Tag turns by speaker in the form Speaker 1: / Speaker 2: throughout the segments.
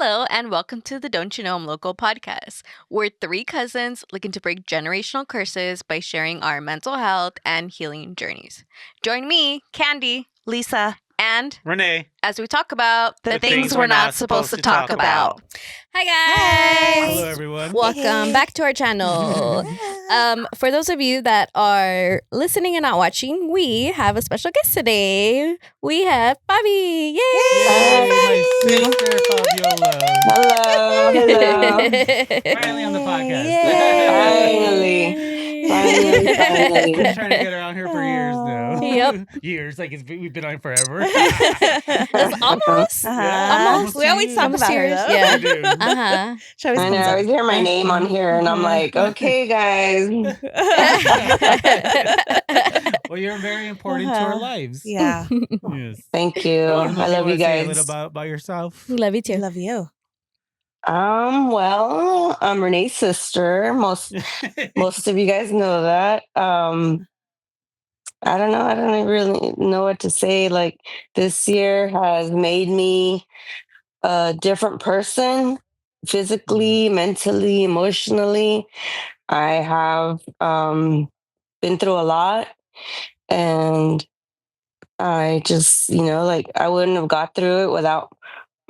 Speaker 1: Hello, and welcome to the Don't You Know I'm Loco podcast. We're three cousins looking to break generational curses by sharing our mental health and healing journeys. Join me, Candy, Lisa, and
Speaker 2: Rene,
Speaker 1: as we talk about the things we're not supposed to talk about.
Speaker 3: Hi guys!
Speaker 2: hello everyone.
Speaker 3: Welcome back to our channel. For those of you that are listening and not watching, we have a special guest today. We have Favi. Yay!
Speaker 2: Yay, my sister Fabiola.
Speaker 4: Hello.
Speaker 2: Finally on the podcast.
Speaker 4: Finally.
Speaker 2: I've been trying to get her on here for years now.
Speaker 3: Yep.
Speaker 2: Years, like we've been on forever.
Speaker 3: That's almost.
Speaker 2: Almost
Speaker 4: We always talk
Speaker 3: almost
Speaker 4: about her,
Speaker 3: years.
Speaker 4: though.
Speaker 3: Yeah.
Speaker 2: We do.
Speaker 3: Uh-huh.
Speaker 4: She always
Speaker 5: I know.
Speaker 4: comes
Speaker 5: I
Speaker 4: up.
Speaker 5: always hear my name on here, and I'm like, okay, guys.
Speaker 2: Well, you're very important to our lives.
Speaker 4: Yeah.
Speaker 2: Yes.
Speaker 5: Thank you.
Speaker 2: don't know
Speaker 5: I
Speaker 2: if
Speaker 5: love
Speaker 2: wanna
Speaker 5: you
Speaker 2: say a
Speaker 5: guys.
Speaker 2: little about yourself.
Speaker 3: Love you
Speaker 4: I
Speaker 3: too.
Speaker 4: love you.
Speaker 5: Well, I'm Renee's sister. Most of you guys know that. I don't know. I don't really know what to say. Like, this year has made me a different person, physically, mentally, emotionally. I have been through a lot, and I just, like, I wouldn't have got through it without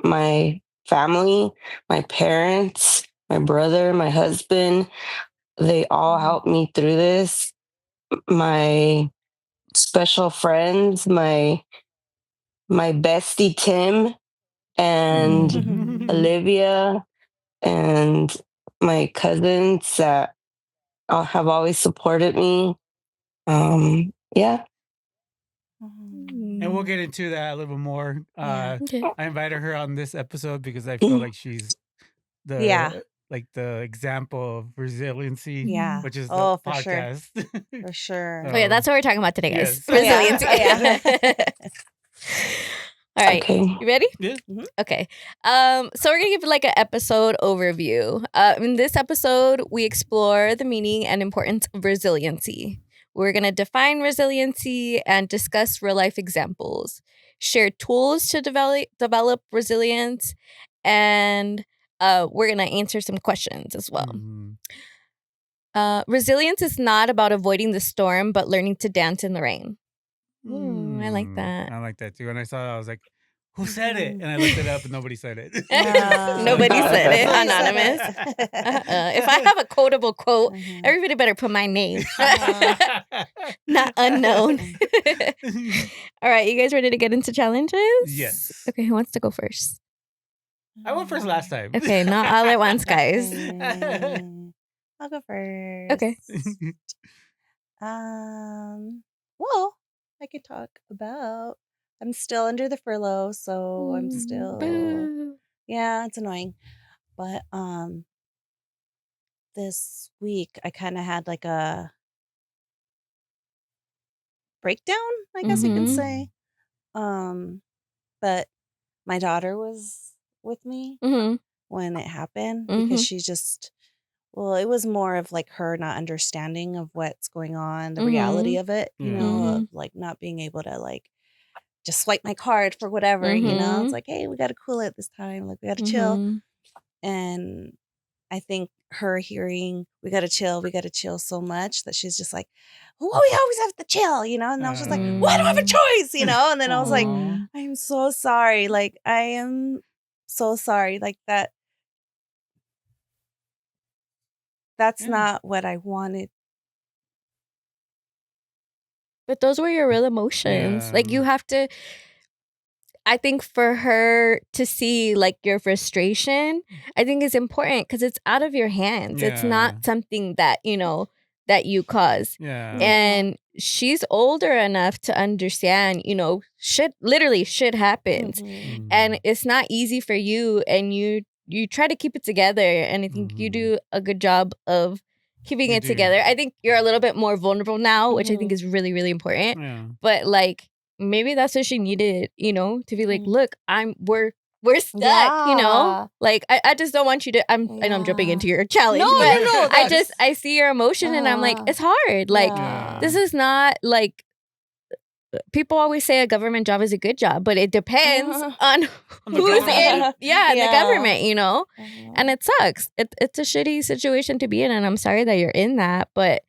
Speaker 5: my family, my parents, my brother, my husband. They all helped me through this. My special friends, my bestie Tim and Olivia, and my cousins that have always supported me. Yeah.
Speaker 2: And we'll get into that a little more.
Speaker 3: Okay.
Speaker 2: I invited her on this episode because I feel like she's the the example of resiliency,
Speaker 4: Yeah.
Speaker 2: which is the
Speaker 4: Oh, for sure.
Speaker 2: podcast.
Speaker 4: For sure.
Speaker 3: Oh yeah, that's what we're talking about today, guys.
Speaker 2: Yes.
Speaker 3: Resiliency.
Speaker 4: Yeah.
Speaker 3: All right.
Speaker 5: Okay.
Speaker 3: You ready?
Speaker 2: Yeah.
Speaker 3: Okay. So we're gonna give like an episode overview. In this episode, we explore the meaning and importance of resiliency. We're gonna define resiliency and discuss real life examples, share tools to develop resilience, and we're gonna answer some questions as well. Resilience is not about avoiding the storm, but learning to dance in the rain. I like that.
Speaker 2: I like that too. When I saw it, I was like, who said it? And I looked it up and nobody said it.
Speaker 3: Nobody said it.
Speaker 4: Nobody
Speaker 3: Anonymous.
Speaker 4: said it.
Speaker 3: If I have a quotable quote, everybody better put my name, not unknown. All right, you guys ready to get into challenges?
Speaker 2: Yes.
Speaker 3: Okay, who wants to go first?
Speaker 2: I went first last time.
Speaker 3: Okay, not all at once, guys.
Speaker 4: I'll go first.
Speaker 3: Okay.
Speaker 4: Well, I could talk about. I'm still under the furlough, so I'm still.
Speaker 3: Boo.
Speaker 4: Yeah, it's annoying, but this week I kind of had like a breakdown, I guess you can
Speaker 3: Mhm.
Speaker 4: say. But my daughter was with me
Speaker 3: Mhm.
Speaker 4: when it happened
Speaker 3: Mhm.
Speaker 4: because she just, well, it was more of like her not understanding of what's going on, the reality of it, you know, of like not being able to like just swipe my card for whatever, you know.
Speaker 3: Mhm.
Speaker 4: It's like, hey, we got to cool it this time. Like, we got to chill.
Speaker 3: Mhm.
Speaker 4: And I think her hearing, we got to chill so much that she's just like, well, we always have to chill, you know? And I was just like, well, I don't have a choice, you know? And then I was like,
Speaker 3: Aw.
Speaker 4: I'm so sorry. Like, I am so sorry. Like, that's not what I wanted.
Speaker 3: But those were your real emotions. Like,
Speaker 2: Yeah.
Speaker 3: you have to, I think for her to see like your frustration, I think is important because it's out of your hands. It's
Speaker 2: Yeah.
Speaker 3: not something that, that you cause.
Speaker 2: Yeah.
Speaker 3: And she's older enough to understand, shit happens.
Speaker 4: Mhm.
Speaker 3: And it's not easy for you, and you try to keep it together, and I think you do a good job of keeping
Speaker 2: You
Speaker 3: it
Speaker 2: do.
Speaker 3: together. I think you're a little bit more vulnerable now, which I think
Speaker 4: Mhm.
Speaker 3: is really, really important.
Speaker 2: Yeah.
Speaker 3: But like maybe that's what she needed, to be like,
Speaker 4: Mhm.
Speaker 3: look, we're stuck,
Speaker 4: Yeah.
Speaker 3: Like I just don't want you to I know I'm jumping
Speaker 4: Yeah.
Speaker 3: into your challenge,
Speaker 4: No,
Speaker 3: but
Speaker 4: no,
Speaker 3: I see your emotion and I'm like, it's hard. Like
Speaker 2: Yeah.
Speaker 3: this is not like people always say a government job is a good job, but it depends on
Speaker 2: the
Speaker 3: who's in
Speaker 2: government.
Speaker 3: in the government, you know?
Speaker 4: Uh-huh.
Speaker 3: And it sucks. It's a shitty situation to be in, and I'm sorry that you're in that, but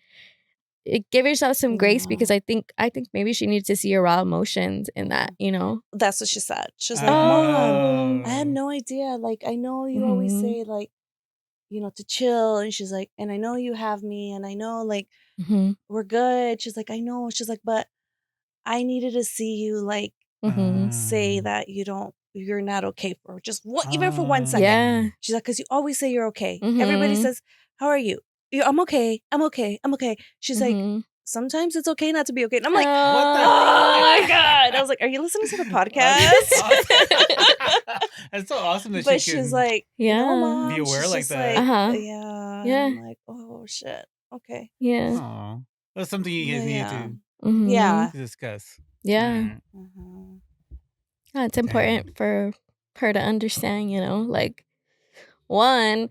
Speaker 3: give yourself some grace, because I think maybe she needs to see your raw emotions in that, you know?
Speaker 4: That's what she said. She was like, Mom, I had
Speaker 2: Oh.
Speaker 4: no idea. Like, I know you always say, like, you know, to chill. And she's like, and I know you have me, and I know, like, we're good. She's like, I know. She's like, but I needed to see you, like, say that you're not okay for just even for 1 second.
Speaker 3: Yeah.
Speaker 4: She's like, because you always say you're okay. Everybody says, how are you? I'm okay. I'm okay. I'm okay. She's like, sometimes it's okay not to be okay. And I'm like,
Speaker 2: What the
Speaker 4: oh my God. I was like, are you listening to the podcast?
Speaker 2: That's so awesome that
Speaker 4: But
Speaker 2: she can
Speaker 4: she's like,
Speaker 3: Yeah.
Speaker 4: no, Mom.
Speaker 2: be aware
Speaker 4: She's
Speaker 2: like
Speaker 4: just
Speaker 2: that.
Speaker 3: Uh-huh.
Speaker 4: Yeah.
Speaker 3: Yeah.
Speaker 4: And I'm like, oh, shit. Okay.
Speaker 3: Yeah.
Speaker 2: Aw. That's something you guys
Speaker 4: Yeah.
Speaker 2: need
Speaker 4: Yeah.
Speaker 2: to discuss.
Speaker 3: Yeah.
Speaker 4: Mhm.
Speaker 3: Yeah, it's important for her to understand, you know, like, one,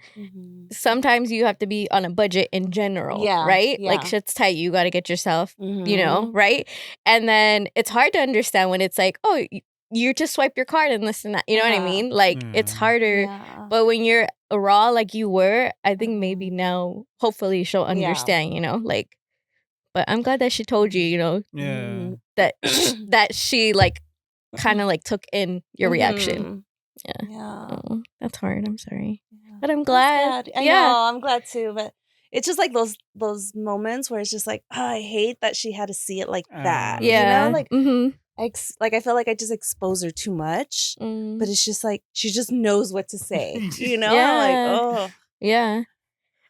Speaker 3: sometimes you have to be on a budget in general,
Speaker 4: Yeah,
Speaker 3: right? Like,
Speaker 4: yeah.
Speaker 3: shit's tight. You got to get yourself, you know, right? And then it's hard to understand when it's like, oh, you just swipe your card and this and that. You know what I mean? Like, it's harder.
Speaker 4: Yeah.
Speaker 3: But when you're raw like you were, I think maybe now, hopefully, she'll understand, you know? Like, but I'm glad that she told you, you know,
Speaker 2: Yeah.
Speaker 3: that she, like, kind of, like, took in your reaction. Yeah.
Speaker 4: Yeah.
Speaker 3: Oh, that's hard. I'm sorry.
Speaker 4: Yeah.
Speaker 3: But I'm
Speaker 4: I'm
Speaker 3: glad.
Speaker 4: sad. I know, I'm glad too. But it's just like those moments where it's just like, oh, I hate that she had to see it like that.
Speaker 3: Yeah.
Speaker 4: You know, like
Speaker 3: Mm-hmm.
Speaker 4: I feel like I just expose her too much. But it's just like she just knows what to say. You know?
Speaker 3: Yeah.
Speaker 4: I'm like, oh.
Speaker 3: Yeah.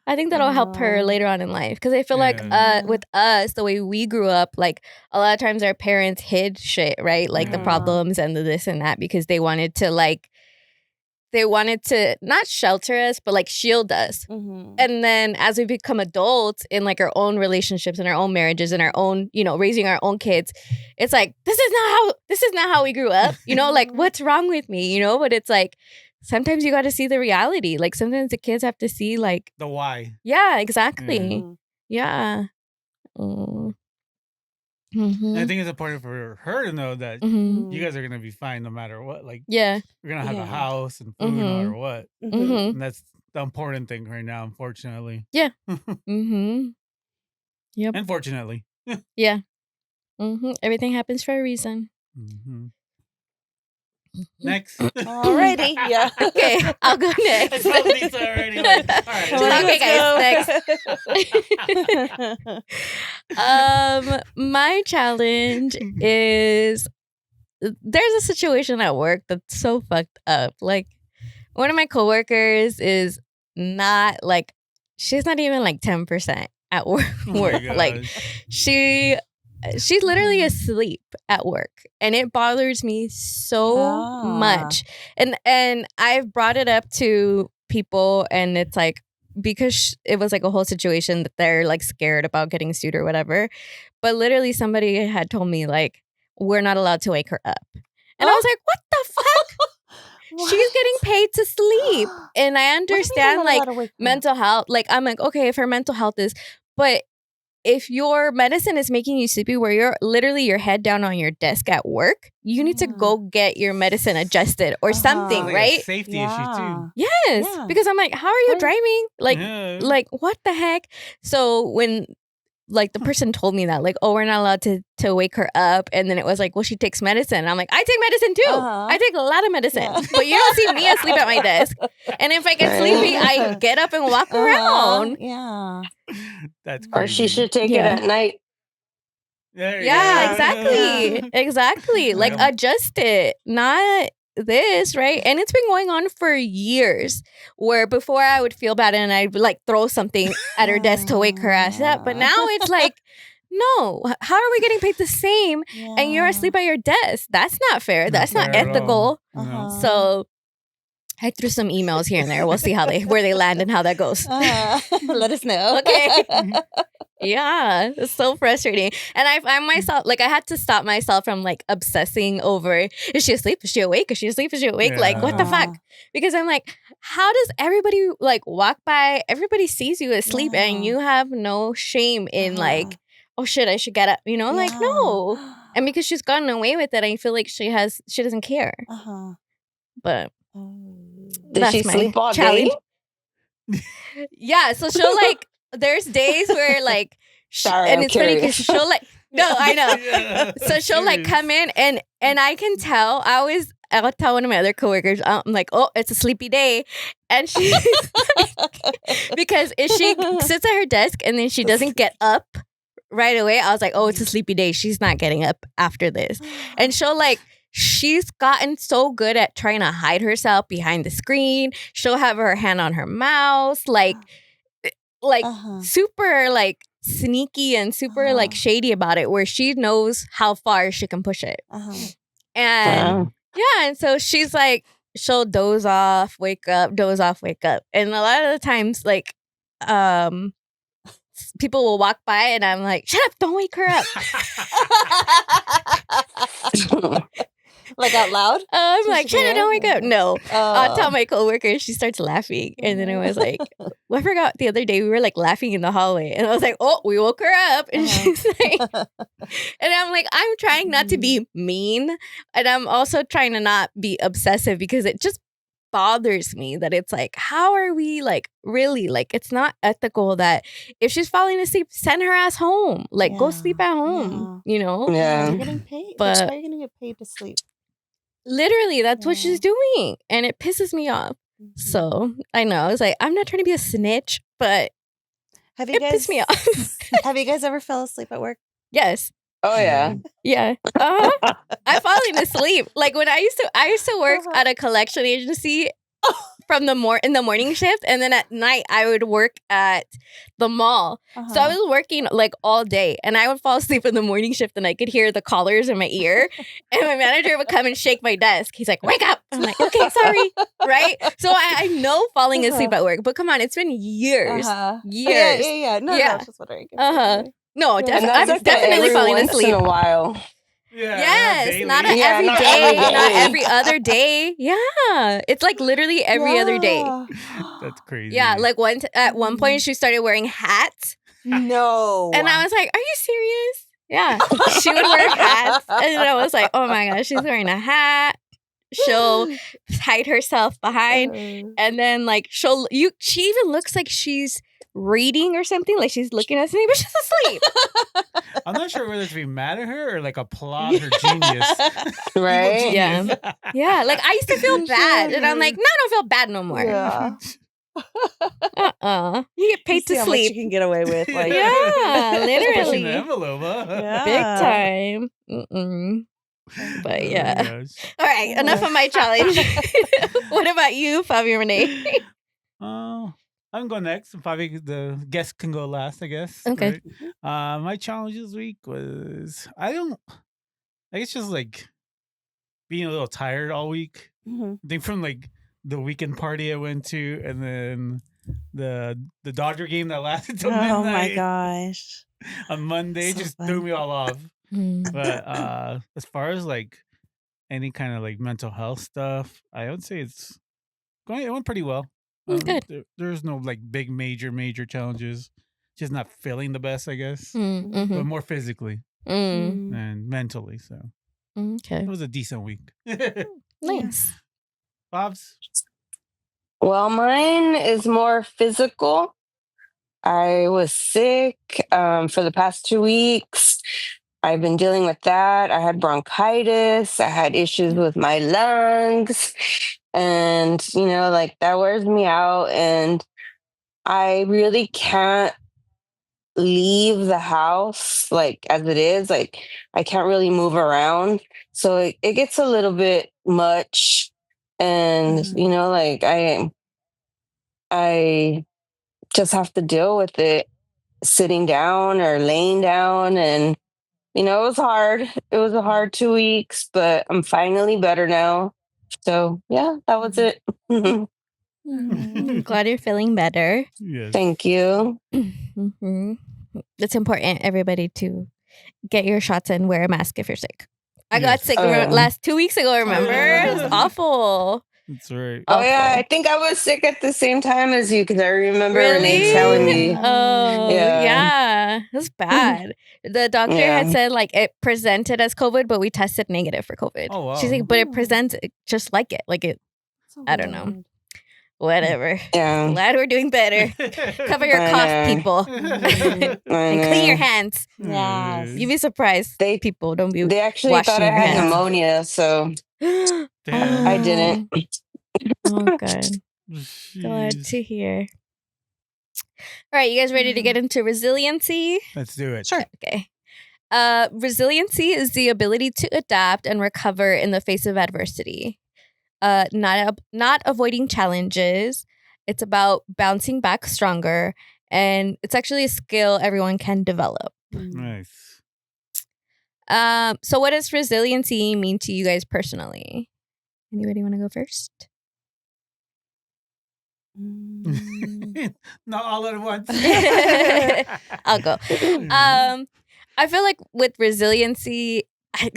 Speaker 3: I think that'll help her later on in life. Because I feel like with us, the way we grew up, like, a lot of times our parents hid shit, right? Like the problems and the this and that, because they wanted to, like, not shelter us, but, like, shield us. And then as we become adults in, like, our own relationships and our own marriages and our own, you know, raising our own kids, it's like, this is not how we grew up, you know, like, what's wrong with me, you know? But it's like, sometimes you got to see the reality. Like, sometimes the kids have to see, like,
Speaker 2: the why.
Speaker 3: Yeah, exactly. Yeah.
Speaker 2: And I think it's important for her to know that you guys are gonna be fine no matter what. Like,
Speaker 3: Yeah,
Speaker 2: we're gonna have a house and food no matter what. And that's the important thing right now, unfortunately.
Speaker 3: Yeah. Yep.
Speaker 2: Unfortunately.
Speaker 3: Yeah. Everything happens for a reason.
Speaker 2: Next.
Speaker 4: Alrighty. Yeah.
Speaker 3: Okay, I'll go next.
Speaker 2: I felt Lisa already. Like, all right.
Speaker 3: Okay, guys, next. My challenge is, there's a situation at work that's so fucked up. Like, one of my coworkers is not, like, she's not even like 10% at work. Like, she's literally asleep at work, and it bothers me so much. And I've brought it up to people, and it's like, because it was like a whole situation that they're, like, scared about getting sued or whatever. But literally somebody had told me, like, we're not allowed to wake her up. And I was like, what the fuck? She's getting paid to sleep. And I understand, like, mental health. Like, I'm like, okay, if her mental health is, but if your medicine is making you sleepy where you're literally your head down on your desk at work, you need to go get your medicine adjusted or something,
Speaker 2: like
Speaker 3: right?
Speaker 2: a safety issue too.
Speaker 3: Yes. Because I'm like, how are you driving? Like, what the heck? So when, like, the person told me that, like, oh, we're not allowed to wake her up. And then it was like, well, she takes medicine. And I'm like, I take medicine too. I take a lot of medicine. But you don't see me asleep at my desk. And if I get sleepy, I get up and walk around.
Speaker 4: Yeah.
Speaker 2: That's crazy.
Speaker 5: Or she should take it at night.
Speaker 3: Yeah, exactly. Exactly. Like, adjust it. Not this, right? And it's been going on for years, where before I would feel bad and I'd, like, throw something at her desk to wake her ass up. But now it's like, no, how are we getting paid the same and you're asleep at your desk? That's not fair. That's not ethical. So I threw some emails here and there. We'll see where they land and how that goes.
Speaker 4: Let us know.
Speaker 3: Okay. Yeah, it's so frustrating. And I find myself, like, I had to stop myself from, like, obsessing over, is she asleep? Is she awake? Is she asleep? Is she awake? Like, what the fuck? Because I'm like, how does everybody, like, walk by, everybody sees you asleep and you have no shame in, like, oh shit, I should get up, you know? Like, no. And because she's gotten away with it, I feel like she doesn't care. But
Speaker 5: Did she sleep all
Speaker 3: challenge.
Speaker 5: day?
Speaker 3: Yeah, so she'll like there's days where like
Speaker 5: Sorry,
Speaker 3: and
Speaker 5: I'm
Speaker 3: it's funny because
Speaker 5: curious.
Speaker 3: she'll like no, I know.
Speaker 2: Yeah,
Speaker 3: So she'll like come in and I can tell. I'll tell one of my other coworkers, I'm like, oh, it's a sleepy day. And she because if she sits at her desk and then she doesn't get up right away, I was like, oh, it's a sleepy day. She's not getting up after this. And she's gotten so good at trying to hide herself behind the screen. She'll have her hand on her mouse, like super like sneaky and super like shady about it, where she knows how far she can push it. And yeah, and so she's like, she'll doze off, wake up, doze off, wake up. And a lot of the times, like, people will walk by and I'm like, shut up, don't wake her up.
Speaker 4: Like out loud?
Speaker 3: I'm like, shut up, don't wake up. No. I'll tell my coworker and she starts laughing. And then it was like, well, I forgot the other day we were like laughing in the hallway. And I was like, oh, we woke her up. And she's like, and I'm like, I'm trying not to be mean. And I'm also trying to not be obsessive because it just bothers me that it's like, how are we like really like it's not ethical that if she's falling asleep, send her ass home. Like go sleep at home, you know?
Speaker 5: Yeah.
Speaker 4: You're getting paid.
Speaker 3: But
Speaker 4: That's why you're gonna get paid to sleep.
Speaker 3: Literally, that's what she's doing. And it pisses me off. So I know. I was like, I'm not trying to be a snitch, but it pissed me off.
Speaker 4: Have you guys ever fell asleep at work?
Speaker 3: Yes.
Speaker 5: Oh yeah.
Speaker 3: Yeah. I'm falling asleep. Like when I used to work at a collection agency from in the morning shift, and then at night I would work at the mall. So I was working like all day, and I would fall asleep in the morning shift, and I could hear the callers in my ear, and my manager would come and shake my desk. He's like, "Wake up!" I'm like, "Okay, sorry." Right? So I know falling asleep at work, but come on, it's been years, years.
Speaker 4: Yeah. No, I was just wondering.
Speaker 3: No,
Speaker 5: And
Speaker 3: I'm
Speaker 5: that's
Speaker 3: definitely
Speaker 5: every
Speaker 3: falling
Speaker 5: once
Speaker 3: asleep.
Speaker 5: in a while.
Speaker 2: Yeah,
Speaker 3: Yes, not
Speaker 2: daily.
Speaker 3: every
Speaker 5: not
Speaker 3: day,
Speaker 5: every day.
Speaker 3: not every other day. Yeah, it's like literally every other day.
Speaker 2: That's crazy.
Speaker 3: Yeah, like at one point she started wearing hats,
Speaker 4: No.
Speaker 3: and I was like, "Are you serious?" Yeah, she would wear hats, and I was like, "Oh my gosh, she's wearing a hat." She'll hide herself behind, and then like she even looks like she's reading or something, like she's looking at something, but she's asleep.
Speaker 2: I'm not sure whether to be mad at her or like applaud her genius.
Speaker 5: Right?
Speaker 3: Yeah. Yeah, like I used to feel bad, and I'm like, no, I don't feel bad no more.
Speaker 4: Yeah.
Speaker 3: You get paid
Speaker 4: See
Speaker 3: to
Speaker 4: how much
Speaker 3: sleep.
Speaker 4: you can get away with. Like,
Speaker 3: Yeah,
Speaker 2: Pushing
Speaker 3: literally.
Speaker 2: the envelope, huh?
Speaker 3: Big time. Mm-mm. But
Speaker 2: Oh my
Speaker 3: yeah.
Speaker 2: gosh.
Speaker 3: All right, enough of my challenge. What about you, Favi Rene?
Speaker 2: I'm going next. Probably the guest can go last, I guess.
Speaker 3: Okay.
Speaker 2: Right? My challenge this week was I guess just like being a little tired all week. I think from like the weekend party I went to, and then the Dodger game that lasted till midnight.
Speaker 4: oh my gosh.
Speaker 2: On Monday
Speaker 4: So
Speaker 2: just
Speaker 4: fun.
Speaker 2: threw me all off. But as far as like any kind of like mental health stuff, I would say it went pretty well.
Speaker 3: Good.
Speaker 2: There's no like big major challenges. Just not feeling the best, I guess.
Speaker 3: Mm-hmm.
Speaker 2: But more physically and mentally. So
Speaker 3: Okay.
Speaker 2: it was a decent week.
Speaker 3: Nice.
Speaker 2: Bob's?
Speaker 5: Well, mine is more physical. I was sick for the past 2 weeks. I've been dealing with that. I had bronchitis. I had issues with my lungs. And, like that wears me out. And I really can't leave the house like as it is. Like I can't really move around. So it gets a little bit much. And, like I just have to deal with it sitting down or laying down. And, it was hard. It was a hard 2 weeks, but I'm finally better now. So, yeah, that was it.
Speaker 3: Glad you're feeling better.
Speaker 2: Yes.
Speaker 5: Thank you.
Speaker 3: It's important, everybody, to get your shots and wear a mask if you're sick. I got
Speaker 2: Yes.
Speaker 3: sick 2 weeks ago, remember? It was awful.
Speaker 2: That's right.
Speaker 5: Oh yeah, I
Speaker 3: Awful.
Speaker 5: think I was sick at the same time as you because I remember Renee
Speaker 3: Really?
Speaker 5: telling me.
Speaker 3: Oh,
Speaker 5: Yeah.
Speaker 3: yeah. That's bad. The doctor had
Speaker 5: Yeah.
Speaker 3: said like it presented as COVID, but we tested negative for COVID.
Speaker 2: Oh, wow.
Speaker 3: She's like, but it
Speaker 4: Oh.
Speaker 3: presents just like it. Like it,
Speaker 4: So
Speaker 3: I don't know.
Speaker 4: weird.
Speaker 3: Whatever.
Speaker 5: Yeah.
Speaker 3: Glad we're doing better. Cover your
Speaker 5: I
Speaker 3: cough,
Speaker 5: know.
Speaker 3: people.
Speaker 4: Mhm.
Speaker 5: I
Speaker 3: And clean your
Speaker 5: know.
Speaker 3: hands.
Speaker 4: Yes.
Speaker 3: You'd be surprised.
Speaker 5: They
Speaker 3: People don't be
Speaker 5: they actually
Speaker 3: washing
Speaker 5: thought I
Speaker 3: your
Speaker 5: had
Speaker 3: hands.
Speaker 5: pneumonia, so I didn't.
Speaker 3: Oh, good. Glad
Speaker 2: Jeez.
Speaker 3: to hear. All right, you guys ready to get into resiliency?
Speaker 2: Let's do it.
Speaker 4: Sure.
Speaker 3: Okay. Resiliency is the ability to adapt and recover in the face of adversity. Not avoiding challenges. It's about bouncing back stronger, and it's actually a skill everyone can develop.
Speaker 4: Mm.
Speaker 2: Nice.
Speaker 3: So what does resiliency mean to you guys personally? Anybody want to go first?
Speaker 4: Mm.
Speaker 2: Not all at once.
Speaker 3: I'll go. I feel like with resiliency,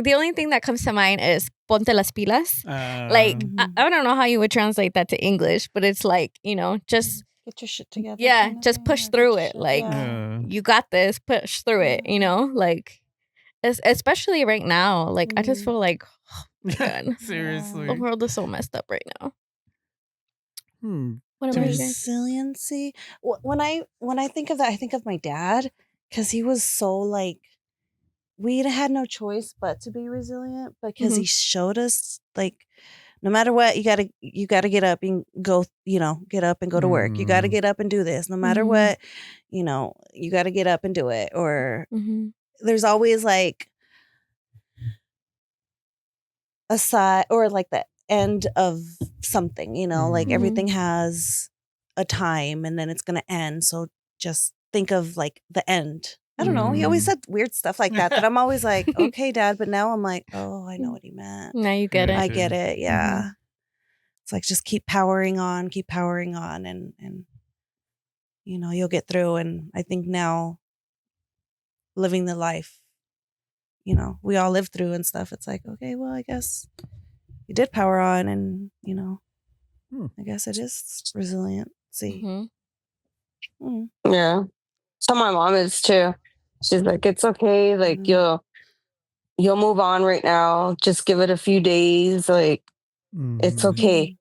Speaker 3: the only thing that comes to mind is ponte las pilas. Like, I don't know how you would translate that to English, but it's like, just
Speaker 4: Get your shit together.
Speaker 3: yeah,
Speaker 4: kind of
Speaker 3: just
Speaker 4: thing,
Speaker 3: push
Speaker 4: or get
Speaker 3: through
Speaker 4: your
Speaker 3: it.
Speaker 4: shit-
Speaker 3: Like,
Speaker 4: yeah.
Speaker 3: you got this, push through it, like, especially right now. Like, I just feel like God.
Speaker 2: Seriously.
Speaker 3: the world is so messed up right now. What
Speaker 2: To
Speaker 3: about
Speaker 2: me-
Speaker 3: you guys?
Speaker 4: Resiliency. When I think of that, I think of my dad because he was so like we had no choice but to be resilient because he showed us like no matter what you gotta get up and go get up and go to work. You gotta
Speaker 2: Mm.
Speaker 4: get up and do this no matter what. You gotta get up and do it. Or there's always like a side or like the end of something, like everything has a time and then it's gonna end. So just think of like the end. I don't know. He always said weird stuff like that I'm always like, okay, Dad. But now I'm like, oh, I know what he meant.
Speaker 3: Now you get it.
Speaker 4: I get it. Yeah. It's like just keep powering on, and you'll get through. And I think now living the life, we all live through and stuff. It's like, okay, well, I guess you did power on and, I guess it is resiliency.
Speaker 5: Yeah. So my mom is too. She's like, it's okay. Like you'll move on right now. Just give it a few days. Like it's okay.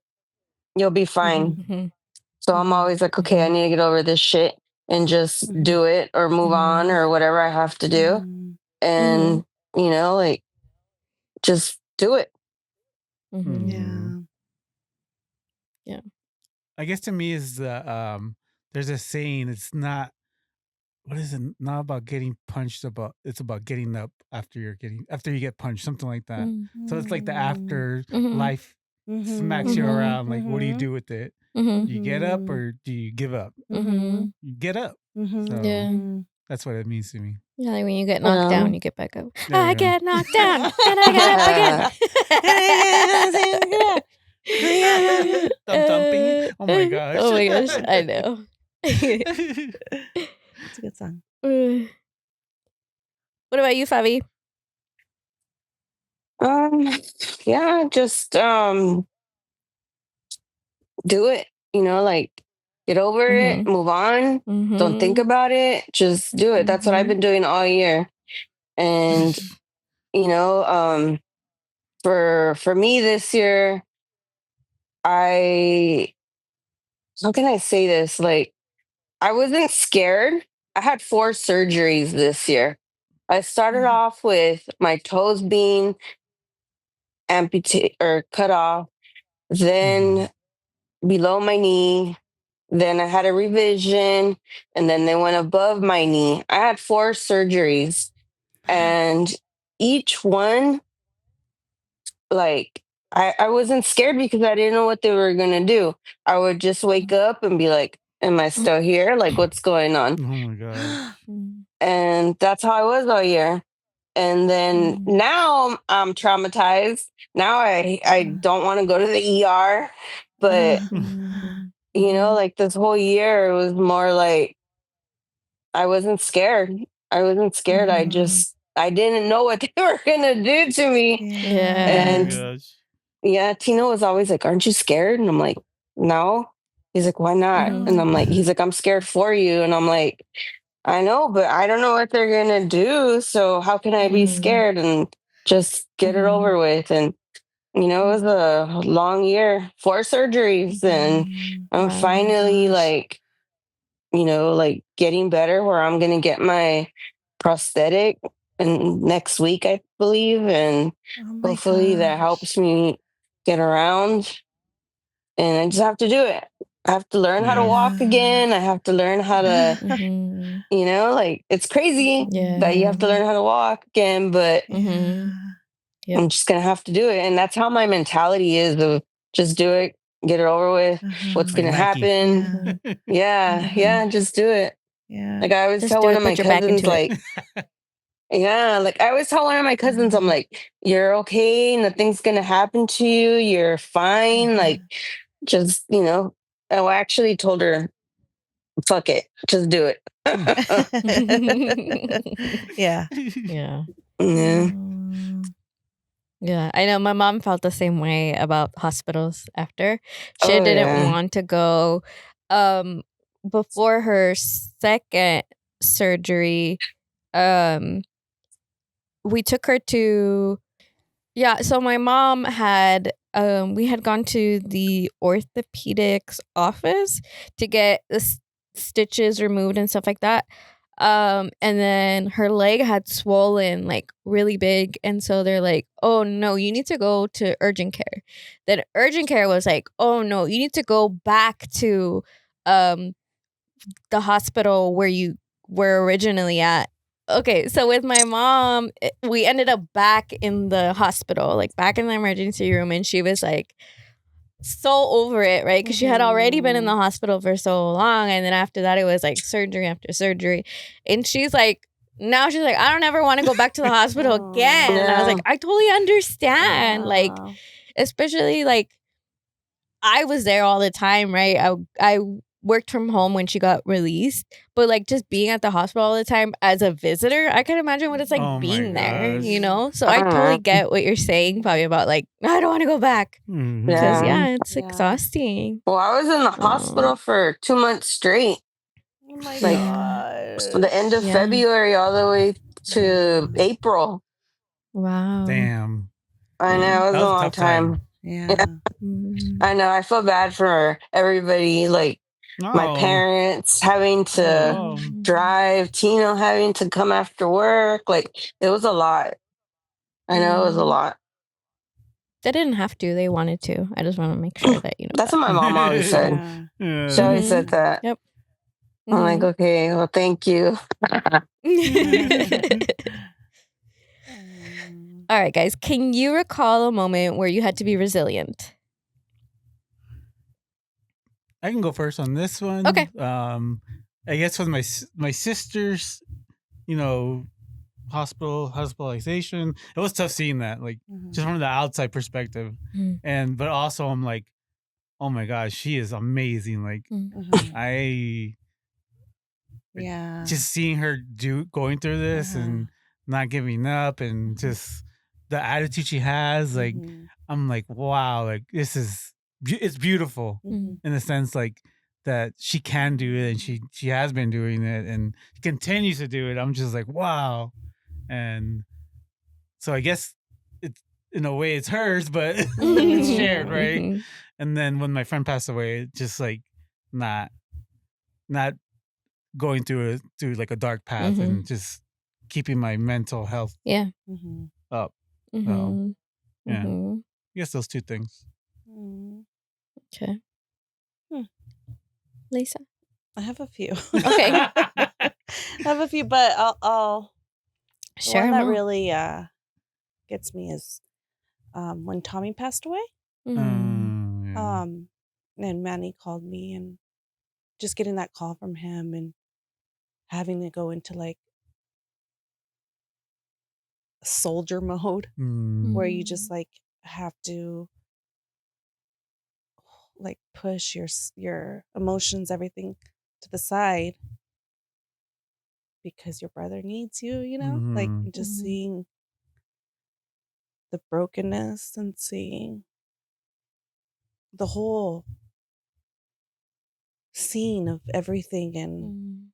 Speaker 5: You'll be fine. So I'm always like, okay, I need to get over this shit and just do it or move on or whatever I have to do. And, like just do it.
Speaker 4: Yeah.
Speaker 2: I guess to me is there's a saying, it's not what is it? Not about getting punched, it's about getting up after you get punched, something like that. So it's like the after life smacks you around. Like, what do you do with it? Do you get up or do you give up? You get up. So that's what it means to me.
Speaker 3: Yeah, like when you get knocked down, you get back up.
Speaker 2: There you
Speaker 3: I
Speaker 2: go.
Speaker 3: get knocked down, then I get up again.
Speaker 2: Thumping. Oh my gosh.
Speaker 3: Oh my gosh, I know.
Speaker 4: It's a good song.
Speaker 3: What about you, Favi?
Speaker 5: Yeah, just do it. Like get over it, move on. Don't think about it. Just do it. That's what I've been doing all year. And for me this year, how can I say this? Like I wasn't scared. I had 4 surgeries this year. I started off with my toes being amputated or cut off, then below my knee, then I had a revision, and then they went above my knee. I had 4 surgeries, and each one, like, I wasn't scared because I didn't know what they were going to do. I would just wake up and be like, am I still here? Like, what's going on?
Speaker 2: Oh my god.
Speaker 5: And that's how I was all year. And then now I'm traumatized. Now I don't want to go to the ER. But, like this whole year, it was more like I wasn't scared. I didn't know what they were going to do to me.
Speaker 3: Yeah.
Speaker 5: And
Speaker 2: Oh my gosh.
Speaker 5: yeah, Tino was always like, "Aren't you scared?" And I'm like, "No." He's like, "Why not?" And I'm like, he's like, "I'm scared for you." And I'm like, "I know, but I don't know what they're gonna do. So how can I be scared and just get it over with?" And it was a long year, 4 surgeries, and I'm finally like, like getting better where I'm gonna get my prosthetic and next week, I believe, and
Speaker 4: Oh my
Speaker 5: hopefully that
Speaker 4: gosh.
Speaker 5: helps me get around. And I just have to do it. I have to learn how to walk again. I have to learn how to, like it's crazy that you have to learn how to walk again, but
Speaker 3: Yep.
Speaker 5: I'm just gonna have to do it. And that's how my mentality is of just do it, get it over with. What's
Speaker 2: Like
Speaker 5: gonna
Speaker 2: Nike.
Speaker 5: happen? Yeah, just do it.
Speaker 4: Yeah.
Speaker 5: Like I always
Speaker 3: Just
Speaker 5: tell
Speaker 3: do
Speaker 5: one
Speaker 3: it,
Speaker 5: of my
Speaker 3: put your back
Speaker 5: cousins,
Speaker 3: into it.
Speaker 5: like, yeah, like I always tell one of my cousins, I'm like, you're okay, nothing's gonna happen to you, you're fine. Like, just, I actually told her, fuck it, just do it.
Speaker 4: Yeah.
Speaker 3: Yeah.
Speaker 5: Yeah.
Speaker 3: Yeah, I know my mom felt the same way about hospitals after. She
Speaker 5: Oh
Speaker 3: didn't
Speaker 5: yeah.
Speaker 3: want to go. Before her second surgery, we took her to, so my mom had we had gone to the orthopedics office to get the stitches removed and stuff like that. And then her leg had swollen like really big, and so they're like, "Oh no, you need to go to urgent care." Then urgent care was like, "Oh no, you need to go back to the hospital where you were originally at." Okay, so with my mom, we ended up back in the hospital, like back in the emergency room, and she was like so over it, right? Because she had already been in the hospital for so long, and then after that, it was like surgery after surgery, and now she's like, I don't ever want to go back to the hospital again. And I was
Speaker 5: Yeah.
Speaker 3: like, I totally understand, like, especially like I was there all the time, right? I worked from home when she got released, but like just being at the hospital all the time as a visitor, I can imagine what it's like
Speaker 2: Oh my
Speaker 3: being there,
Speaker 2: gosh.
Speaker 3: So I totally get what you're saying, probably about like, I don't want to go back because
Speaker 5: Yeah.
Speaker 3: it's exhausting.
Speaker 5: Well, I was in the hospital for 2 months straight,
Speaker 4: Oh my
Speaker 5: like from the end of
Speaker 4: gosh.
Speaker 5: February all the way to April.
Speaker 3: Wow.
Speaker 2: Damn.
Speaker 5: I know, it was
Speaker 2: That
Speaker 5: a
Speaker 2: was a
Speaker 5: long
Speaker 2: tough time.
Speaker 5: time.
Speaker 4: Yeah.
Speaker 5: I know. I feel bad for everybody, like my
Speaker 2: Oh.
Speaker 5: parents having to
Speaker 2: Oh.
Speaker 5: drive, Tino having to come after work. Like, it was a lot. I know it was a lot.
Speaker 3: They didn't have to. They wanted to. I just want to make sure that you know
Speaker 5: That's
Speaker 3: that.
Speaker 5: what my mom always said.
Speaker 4: Yeah.
Speaker 5: She always said that.
Speaker 3: Yep.
Speaker 5: I'm like, okay, well, thank you.
Speaker 3: All right, guys. Can you recall a moment where you had to be resilient?
Speaker 2: I can go first on this one.
Speaker 3: Okay.
Speaker 2: I guess with my sister's, hospitalization, it was tough seeing that, like just from the outside perspective, but also I'm like, oh my gosh, she is amazing. Like I
Speaker 4: Yeah.
Speaker 2: just seeing her going through this and not giving up and just the attitude she has, like I'm like, wow, like this is it's beautiful in the sense like that she can do it and she has been doing it and continues to do it. I'm just like, wow. And so I guess it's in a way it's hers, but it's shared, right? And then when my friend passed away, it just like not going through like a dark path and just keeping my mental health up. So yeah, I guess those two things.
Speaker 3: Okay. Lisa?
Speaker 4: I have a few.
Speaker 3: Okay.
Speaker 4: I have a few, but I'll the
Speaker 3: Share
Speaker 4: one
Speaker 3: 'em
Speaker 4: that
Speaker 3: all.
Speaker 4: really gets me is when Tommy passed away.
Speaker 2: Yeah.
Speaker 4: And Manny called me, and just getting that call from him and having to go into like soldier mode where you just like have to like push your emotions, everything to the side because your brother needs you, like just seeing the brokenness and seeing the whole scene of everything and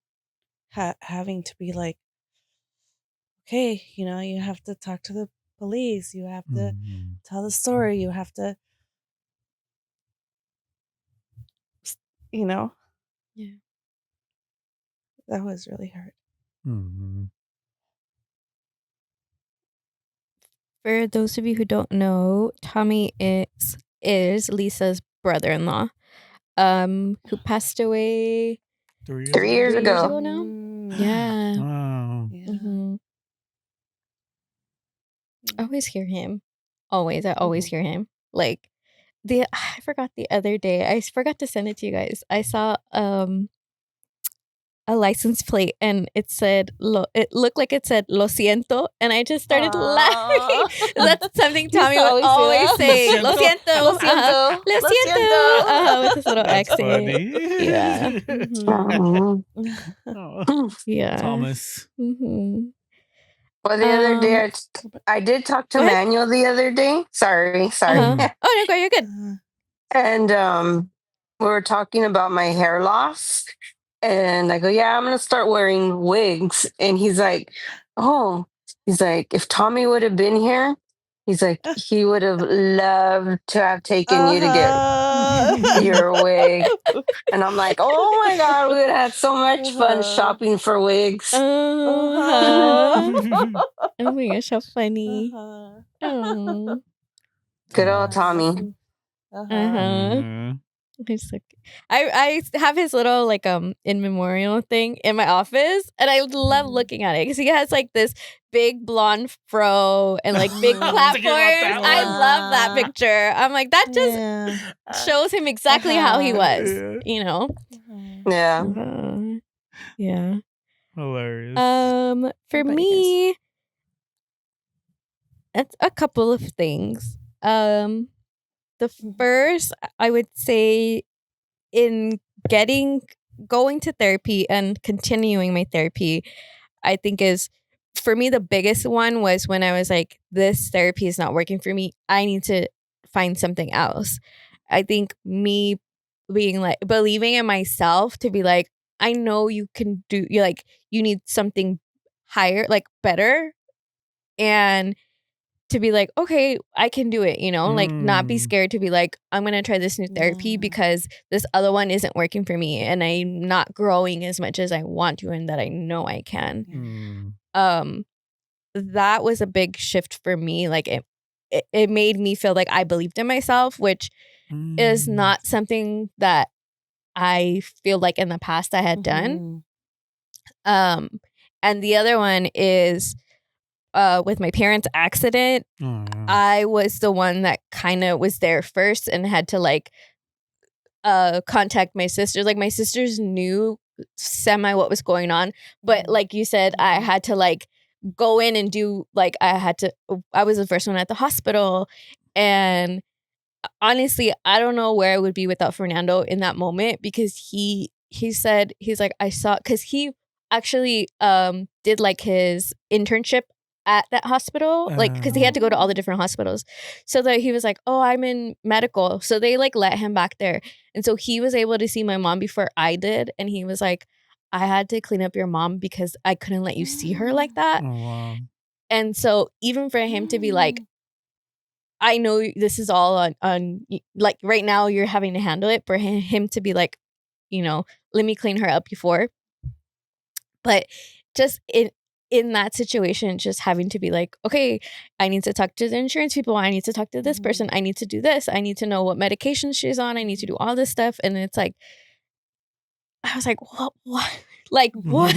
Speaker 4: having to be like, okay, you know, you have to talk to the police, you have to tell the story, you have to, you know.
Speaker 3: Yeah.
Speaker 4: That was really hard.
Speaker 3: For those of you who don't know, Tommy is Lisa's brother-in-law, who passed away
Speaker 5: 3 years
Speaker 3: 3 years
Speaker 5: ago.
Speaker 3: ago now. Yeah.
Speaker 2: Wow.
Speaker 4: Yeah.
Speaker 3: I always hear him. I always hear him. Like I forgot the other day. I forgot to send it to you guys. I saw a license plate and it said it looked like it said "Lo siento," and I just started laughing. That's something
Speaker 4: You used
Speaker 3: Tommy
Speaker 4: to
Speaker 3: would
Speaker 4: always
Speaker 3: always say.
Speaker 2: Lo
Speaker 3: "Lo
Speaker 2: siento.
Speaker 3: siento."
Speaker 5: Lo siento.
Speaker 3: Lo
Speaker 5: Lo
Speaker 3: siento. With this little
Speaker 2: That's
Speaker 3: accent.
Speaker 2: funny.
Speaker 3: Yeah.
Speaker 5: siento.
Speaker 2: Oh,
Speaker 3: Yeah.
Speaker 2: Thomas.
Speaker 3: Mm-hmm.
Speaker 5: Well, the other day, I did talk to
Speaker 3: Go ahead.
Speaker 5: Manuel the other day. Sorry.
Speaker 3: Oh no, go. You're good.
Speaker 5: And we were talking about my hair loss. And I go, yeah, I'm going to start wearing wigs. And he's like, oh, he's like, if Tommy would have been here, he's like, he would have loved to have taken you to get your wig. And I'm like, oh my God, we would have had so much fun shopping for wigs.
Speaker 3: Oh my gosh, how funny. Oh.
Speaker 5: Good old Tommy.
Speaker 3: He's like, I have his little like in memorial thing in my office, and I love looking at it because he has like this big blonde fro and like big platforms. I love that picture. I'm like, that just shows him exactly how he was, you know.
Speaker 5: Yeah.
Speaker 3: Yeah.
Speaker 2: Hilarious.
Speaker 3: For me, it's a couple of things. The first, I would say, in going to therapy and continuing my therapy, I think is, for me, the biggest one was when I was like, this therapy is not working for me. I need to find something else. I think me being like, believing in myself to be like, I know you can do, you like, you need something higher, like better. And to be like, okay, I can do it, you know, like not be scared to be like, I'm going to try this new therapy because this other one isn't working for me and I'm not growing as much as I want to and that I know I can. That was a big shift for me. Like it made me feel like I believed in myself, which is not something that I feel like in the past I had done. And the other one is with my parents' accident. I was the one that kind of was there first and had to like contact my sisters. Like my sisters knew semi what was going on, but like you said, I had to like go in and do like I was the first one at the hospital. And honestly, I don't know where I would be without Fernando in that moment, because he said, he's like, I saw, because he actually did like his internship at that hospital, like because he had to go to all the different hospitals. So that he was like, oh, I'm in medical. So they like let him back there. And so he was able to see my mom before I did. And he was like, I had to clean up your mom because I couldn't let you see her like that. And so even for him to be like, I know this is all on like right now you're having to handle it, for him to be like, you know, let me clean her up before. But just in that situation, just having to be like, okay, I need to talk to the insurance people. I need to talk to this person. I need to do this. I need to know what medication she's on. I need to do all this stuff. And it's like, I was like, what? Like, what?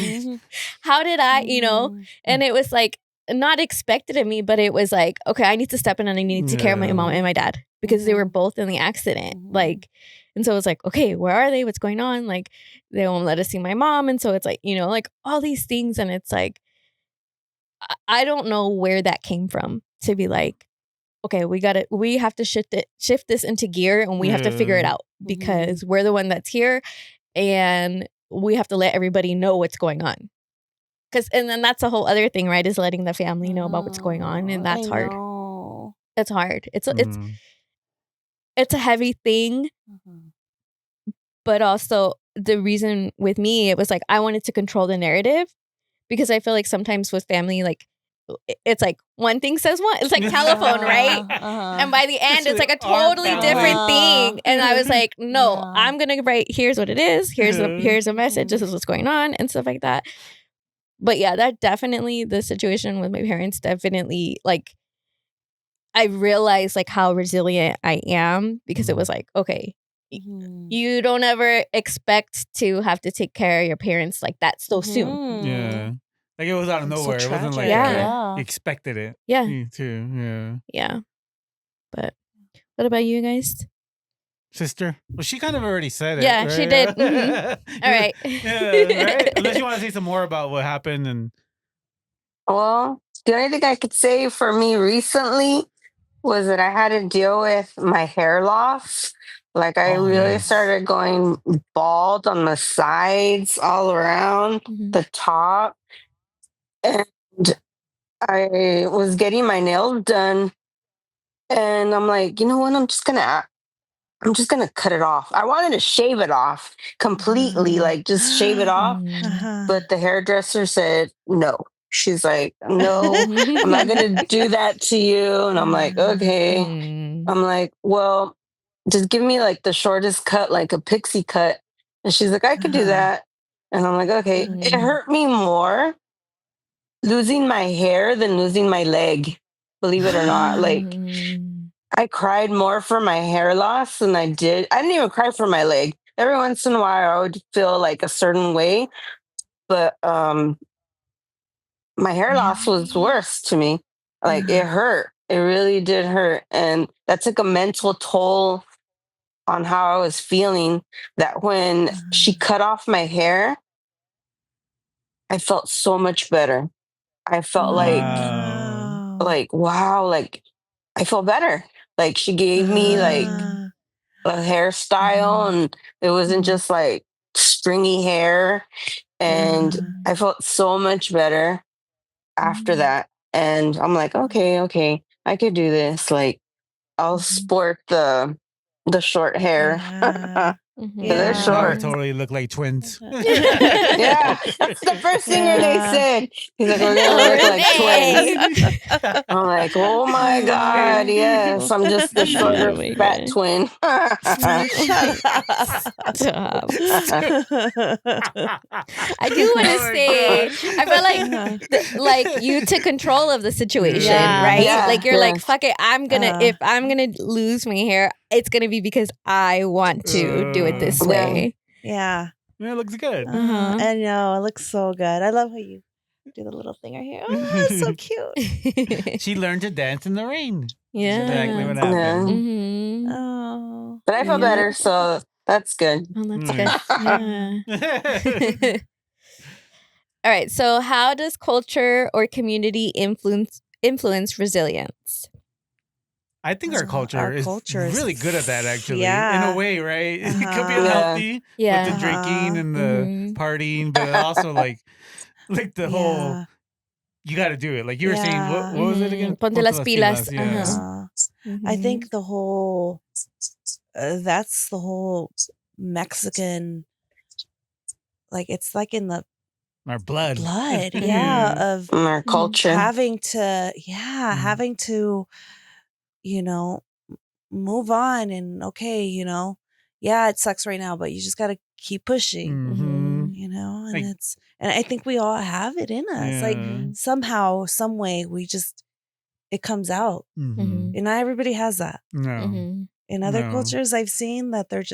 Speaker 3: How did I, you know? And it was like, not expected of me, but it was like, okay, I need to step in and I need to take care of my mom and my dad because they were both in the accident. Like, and so it was like, okay, where are they? What's going on? Like, they won't let us see my mom. And so it's like, you know, like all these things. And it's like, I don't know where that came from to be like, okay, we have to shift this into gear and we have to figure it out because we're the one that's here and we have to let everybody know what's going on. And then that's a whole other thing, right? Is letting the family know about what's going on, and that's hard. It's hard. It's it's a heavy thing, but also the reason with me, it was like I wanted to control the narrative because I feel like sometimes with family, like it's like one thing says one. It's like telephone, right? And by the end, it's like a totally different thing. And I was like, no, I'm gonna write. Here's what it is. Here's a message. This is what's going on and stuff like that. But yeah, that definitely the situation with my parents definitely like I realized like how resilient I am because it was like, okay, you don't ever expect to have to take care of your parents like that so soon.
Speaker 2: Yeah. Like it was out of nowhere. It wasn't like
Speaker 3: Yeah.
Speaker 2: you expected it.
Speaker 3: Yeah.
Speaker 2: Me too. Yeah.
Speaker 3: Yeah. But what about you guys?
Speaker 2: Sister? Well, she kind of already said it.
Speaker 3: Yeah,
Speaker 2: right?
Speaker 3: she did. All right.
Speaker 2: Yeah, right? Unless you want to say some more about what happened and
Speaker 5: Well, the only thing I could say for me recently was that I had to deal with my hair loss. Like I really started going bald on the sides, all around the top. And I was getting my nails done. And I'm like, you know what? I'm just gonna cut it off. I wanted to shave it off completely, like just shave it off. But the hairdresser said no. She's like, no, I'm not gonna do that to you. And I'm like, okay. I'm like, well, just give me like the shortest cut, like a pixie cut. And she's like, I could do that. And I'm like, okay. It hurt me more losing my hair than losing my leg. Believe it or not. Like I cried more for my hair loss than I did. I didn't even cry for my leg. Every once in a while I would feel like a certain way. But my hair loss was worse to me. Like it hurt. It really did hurt. And that took a mental toll on how I was feeling, that when she cut off my hair, I felt so much better. I felt like wow, like I felt better. Like she gave me like a hairstyle and it wasn't just like stringy hair, and I felt so much better after that. And I'm like, okay, I could do this. Like I'll sport the short hair. They're
Speaker 2: now
Speaker 5: short.
Speaker 2: we totally look like twins.
Speaker 5: Yeah, that's the first thing Rene said. He's like, we're gonna look like twins. I'm like, oh my God, yes, I'm just the shorter fat twin.
Speaker 3: Stop. I do want to say, I feel like you took control of the situation, right?
Speaker 5: Yeah,
Speaker 3: like you're like, fuck it, if I'm gonna lose my hair, it's gonna be because I want to do it this way.
Speaker 4: Yeah.
Speaker 2: Yeah, it looks good.
Speaker 4: I know, it looks so good. I love how you do the little thing right here. Oh, it's so cute.
Speaker 2: She learned to dance in the rain.
Speaker 3: Yeah.
Speaker 2: Exactly what happened.
Speaker 4: Oh.
Speaker 5: But I feel better, so that's good.
Speaker 3: Oh, that's good. Yeah. All right. So, how does culture or community influence resilience?
Speaker 2: I think our culture is really good at that, actually. In a way, right? It could be unhealthy with the drinking and the partying, but also like the whole, you got to do it. Like you were saying, what was it again?
Speaker 3: Ponte las pilas.
Speaker 2: Yeah.
Speaker 4: I think the whole, that's the whole Mexican, like it's like in
Speaker 2: our blood.
Speaker 4: Of
Speaker 5: our culture.
Speaker 4: Having to, you know, move on and it sucks right now, but you just got to keep pushing, you know, and like, and I think we all have it in us. Like somehow, some way it comes out. And not everybody has that.
Speaker 2: No.
Speaker 4: In other cultures I've seen that they're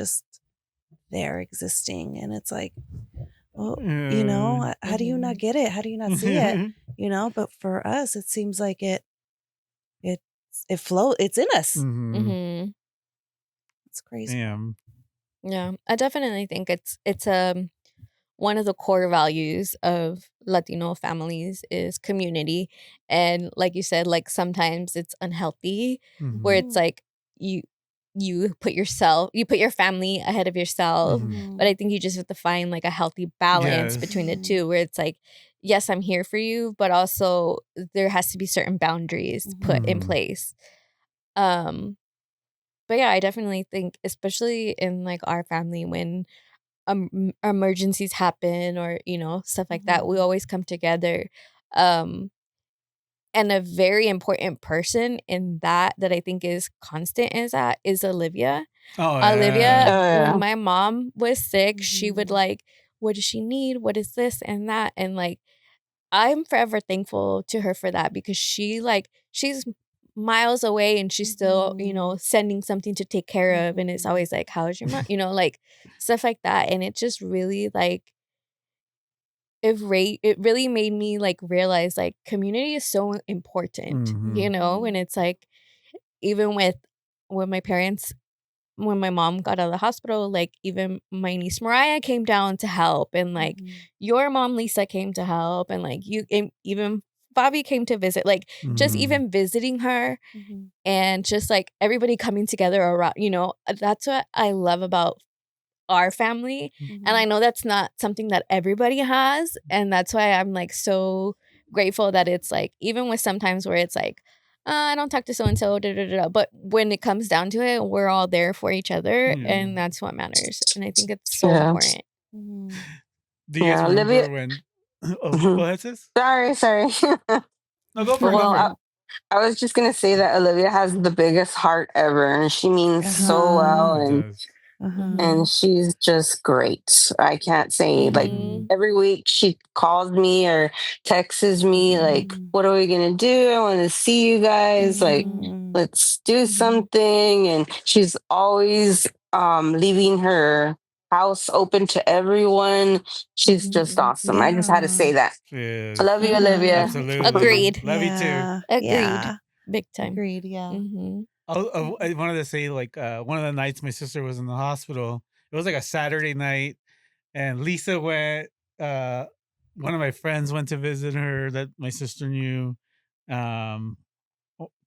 Speaker 4: existing, and it's like, well, you know, how do you not get it? How do you not see it? You know, but for us, it seems like it flows. It's in us. It's crazy.
Speaker 2: Damn.
Speaker 3: Yeah, I definitely think it's one of the core values of Latino families is community, and like you said, like sometimes it's unhealthy, where it's like you put your family ahead of yourself, but I think you just have to find like a healthy balance between the two, where it's like, yes, I'm here for you, but also there has to be certain boundaries put in place. but yeah, I definitely think, especially in like our family, when emergencies happen or stuff like that, we always come together. And a very important person in that I think is constant is Olivia.
Speaker 2: Oh
Speaker 3: Olivia,
Speaker 2: yeah.
Speaker 3: when my mom was sick, she would like, what does she need? What is this and that? And like, I'm forever thankful to her for that, because she's miles away and she's still, sending something to take care of. And it's always like, how's your mom? Like stuff like that. And it just really like, it really made me like realize like community is so important, and it's like, even with my parents, when my mom got out of the hospital, like even my niece Mariah came down to help, and like your mom Lisa came to help, and like and even Favi came to visit, like just even visiting her, and just like everybody coming together around, that's what I love about our family. And I know that's not something that everybody has, and that's why I'm like so grateful that it's like, even with sometimes where it's like, I don't talk to so and so, but when it comes down to it, we're all there for each other, and that's what matters. And I think it's so important.
Speaker 2: Do you guys
Speaker 5: Olivia.
Speaker 2: remember when? Oh, go ahead, sis.
Speaker 5: Sorry.
Speaker 2: No, go for it. Go for it.
Speaker 5: I was just gonna say that Olivia has the biggest heart ever, and she means so well, and she's just great. I can't say, like, every week she calls me or texts me like, what are we gonna do? I want to see you guys. Like, let's do something. And she's always leaving her house open to everyone. She's just awesome. I just had to say that.
Speaker 2: Yes.
Speaker 5: I love you, Olivia.
Speaker 2: Absolutely.
Speaker 3: Agreed.
Speaker 2: Love you too.
Speaker 3: Agreed. Big time.
Speaker 4: Agreed. Yeah.
Speaker 2: I wanted to say, like, one of the nights my sister was in the hospital, it was like a Saturday night, and Lisa went, one of my friends went to visit her that my sister knew.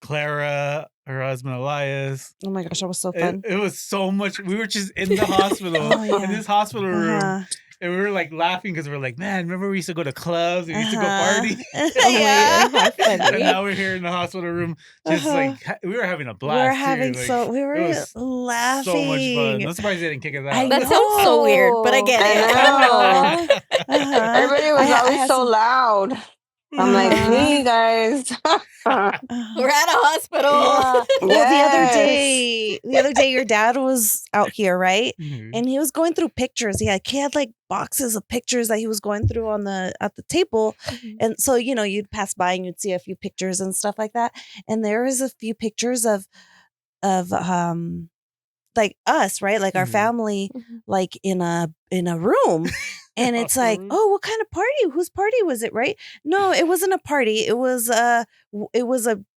Speaker 2: Clara, her husband Elias.
Speaker 4: Oh my gosh, that was so fun.
Speaker 2: It was so much. We were just in the hospital, in this hospital room, and we were like laughing because we were like, man, remember we used to go to clubs, we used to go party. And now we're here in the hospital room, just like we were having a blast.
Speaker 4: We're having
Speaker 2: too.
Speaker 4: we were laughing.
Speaker 2: So much fun. I'm surprised they didn't kick us out.
Speaker 3: That sounds so weird, but I get it.
Speaker 5: Everybody was always so loud. I'm like, hey guys.
Speaker 3: We're at a hospital.
Speaker 4: Yeah. Well, the other day, your dad was out here, right? And he was going through pictures. He had like boxes of pictures that he was going through at the table. And so, you'd pass by and you'd see a few pictures and stuff like that. And there was a few pictures of like us, right? Like our family, like in a room. And it's like, oh, what kind of party? Whose party was it, right? No, it wasn't a party. It was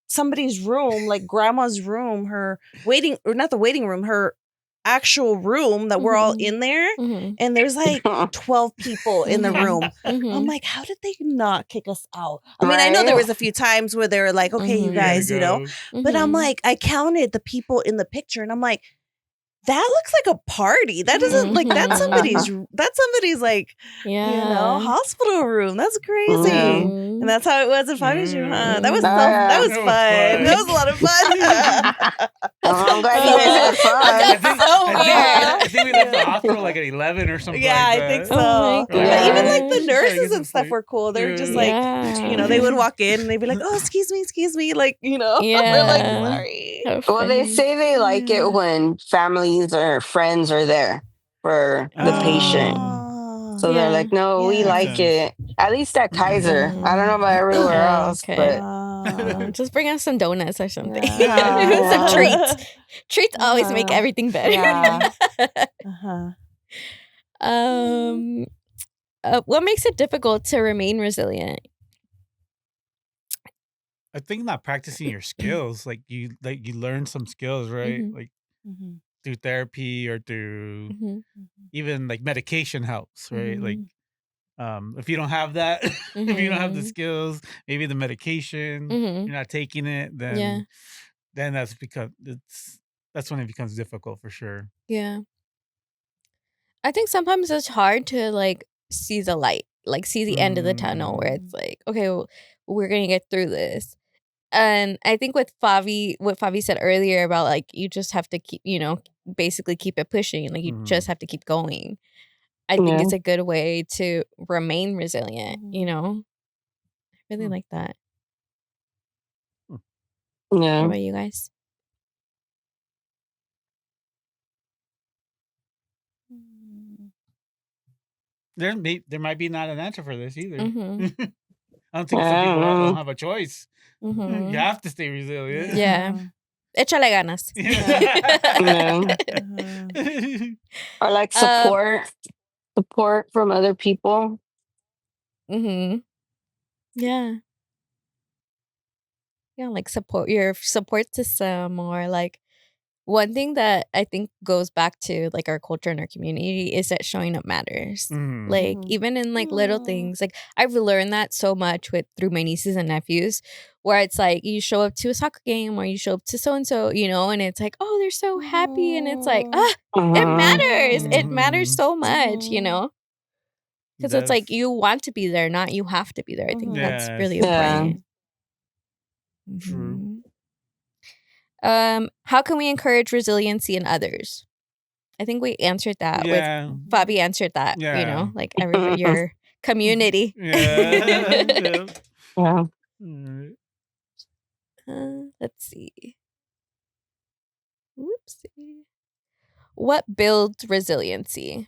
Speaker 4: somebody's room, like grandma's room, her not the waiting room, her actual room that we're all in there. And there's like 12 people in the room. I'm like, how did they not kick us out? I mean, I know there was a few times where they were like, okay, you guys, but I'm like, I counted the people in the picture and I'm like, that looks like a party. That doesn't like that's somebody's like hospital room. That's crazy. And that's how it was in Favi's room, huh? That was fun. That was a lot of fun.
Speaker 5: I'm glad you guys had fun.
Speaker 2: I think we left the hospital like at 11 or something.
Speaker 4: Yeah,
Speaker 2: like that.
Speaker 4: I think so.
Speaker 3: Oh
Speaker 4: But even like the nurses and stuff were cool. They were just like, they would walk in and they'd be like, oh, excuse me. Like, we're like, sorry.
Speaker 5: Well, they say they like it when families or friends are there for the patient. So they're like, no, we like it. At least at Kaiser. I don't know about everywhere else, but
Speaker 3: just bring us some donuts or something. Some treats. Treats always make everything better. What makes it difficult to remain resilient?
Speaker 2: I think not practicing your skills. Like you learn some skills, right? Like through therapy or through even like medication helps, right? Like if you don't have that, if you don't have the skills, maybe the medication, you're not taking it, then that's when it becomes difficult for sure.
Speaker 3: Yeah. I think sometimes it's hard to like see the light, like see the end of the tunnel where it's like, okay, we're going to get through this. And I think with Favi, what Favi said earlier about like you just have to keep, basically keep it pushing. Like you just have to keep going. I think it's a good way to remain resilient. I really like that.
Speaker 5: Yeah.
Speaker 3: What about you guys?
Speaker 2: There might be not an answer for this either.
Speaker 3: Mm-hmm.
Speaker 2: I don't think some people don't have a choice.
Speaker 3: Mm-hmm.
Speaker 2: You have to stay resilient.
Speaker 3: Yeah. Échale ganas.
Speaker 5: Or like support from other people.
Speaker 3: Mm-hmm. Yeah. Yeah, like your support system, or like one thing that I think goes back to like our culture and our community is that showing up matters. Like even in like little things, like I've learned that so much through my nieces and nephews, where it's like you show up to a soccer game or you show up to so and so, and it's like, oh, they're so happy, and it's like, it matters. It matters so much, because it's like you want to be there, not you have to be there. I think that's really important.
Speaker 2: True.
Speaker 3: How can we encourage resiliency in others? I think we answered that with Fabi answered that, like everybody, your community.
Speaker 5: Yeah.
Speaker 3: Let's see. Whoopsie. What builds resiliency?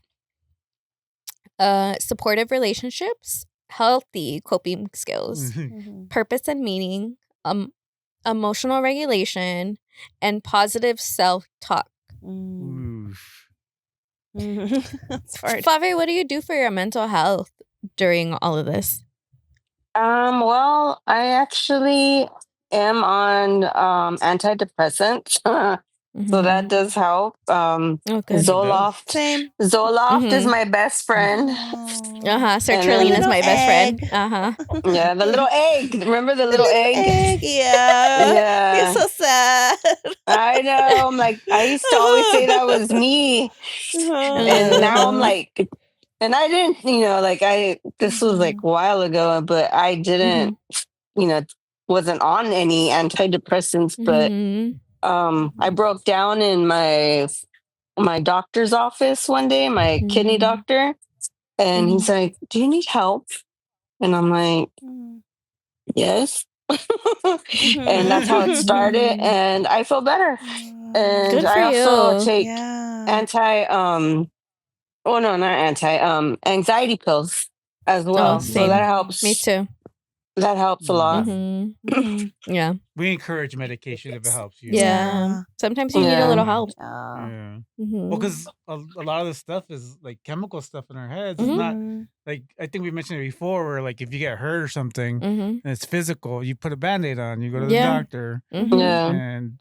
Speaker 3: Supportive relationships, healthy coping skills, purpose and meaning, emotional regulation, and positive self-talk.
Speaker 4: That's hard.
Speaker 3: Favi, what do you do for your mental health during all of this?
Speaker 5: Well, I actually am on antidepressants. So that does help. Zoloft.
Speaker 4: Same.
Speaker 5: Zoloft is my best friend.
Speaker 3: Sertraline is my best friend.
Speaker 5: Yeah, the little egg. Remember the little egg?
Speaker 4: Yeah.
Speaker 5: Yeah.
Speaker 4: You're so sad.
Speaker 5: I know. I'm like, I used to always say that was me. And now I'm like, and I didn't, this was like a while ago, but I didn't, wasn't on any antidepressants, but I broke down in my doctor's office one day, my kidney doctor, and he's like, "Do you need help?" And I'm like, "Yes." And that's how it started, and I feel better. And I also take anxiety pills as well. So that helps.
Speaker 3: Me too.
Speaker 5: That helps a lot.
Speaker 3: Yeah.
Speaker 2: We encourage medication if it helps you.
Speaker 3: Yeah. Sometimes you need a little help.
Speaker 2: Yeah. Well, because a lot of the stuff is like chemical stuff in our heads. It's not like, I think we mentioned it before, where like if you get hurt or something and it's physical, you put a Band-Aid on, you go to the doctor.
Speaker 5: Yeah.
Speaker 2: And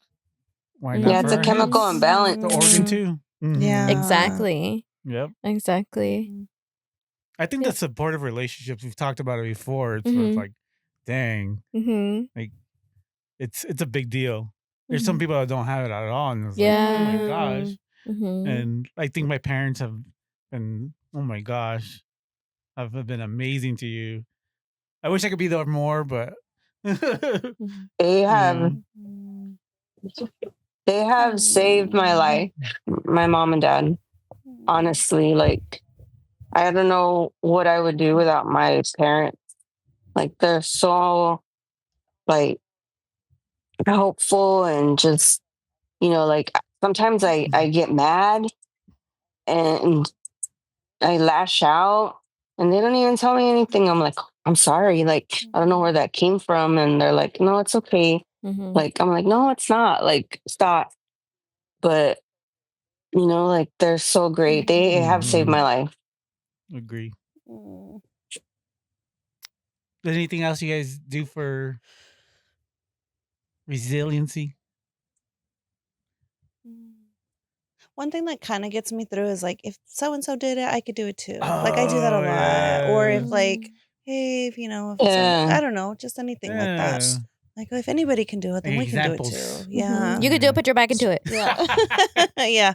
Speaker 2: why not?
Speaker 5: Yeah, it's a chemical imbalance.
Speaker 2: The organ too.
Speaker 4: Yeah.
Speaker 3: Exactly.
Speaker 2: Yep.
Speaker 3: Exactly.
Speaker 2: I think the supportive relationships, we've talked about it before. It's sort of like, dang, like it's a big deal. There's some people that don't have it at all, and it's like, oh my gosh. And I think my parents have been, oh my gosh, have been amazing to you. I wish I could be there more, but
Speaker 5: they have saved my life, my mom and dad. Honestly, like I don't know what I would do without my parents. Like they're so like helpful, and just like sometimes I get mad and I lash out, and they don't even tell me anything. I'm like, I'm sorry, like I don't know where that came from, and they're like, no, it's okay. Like I'm like, no, it's not. Like stop. But like they're so great. They have saved my life.
Speaker 2: Agree. Anything else you guys do for resiliency?
Speaker 4: One thing that kind of gets me through is like, if so and so did it, I could do it too. Like I do that a lot. Or if like, hey, if I don't know, just anything like that. Like if anybody can do it, then we can do it too. Yeah.
Speaker 3: You could do it, put your back into it.
Speaker 4: Yeah. Yeah.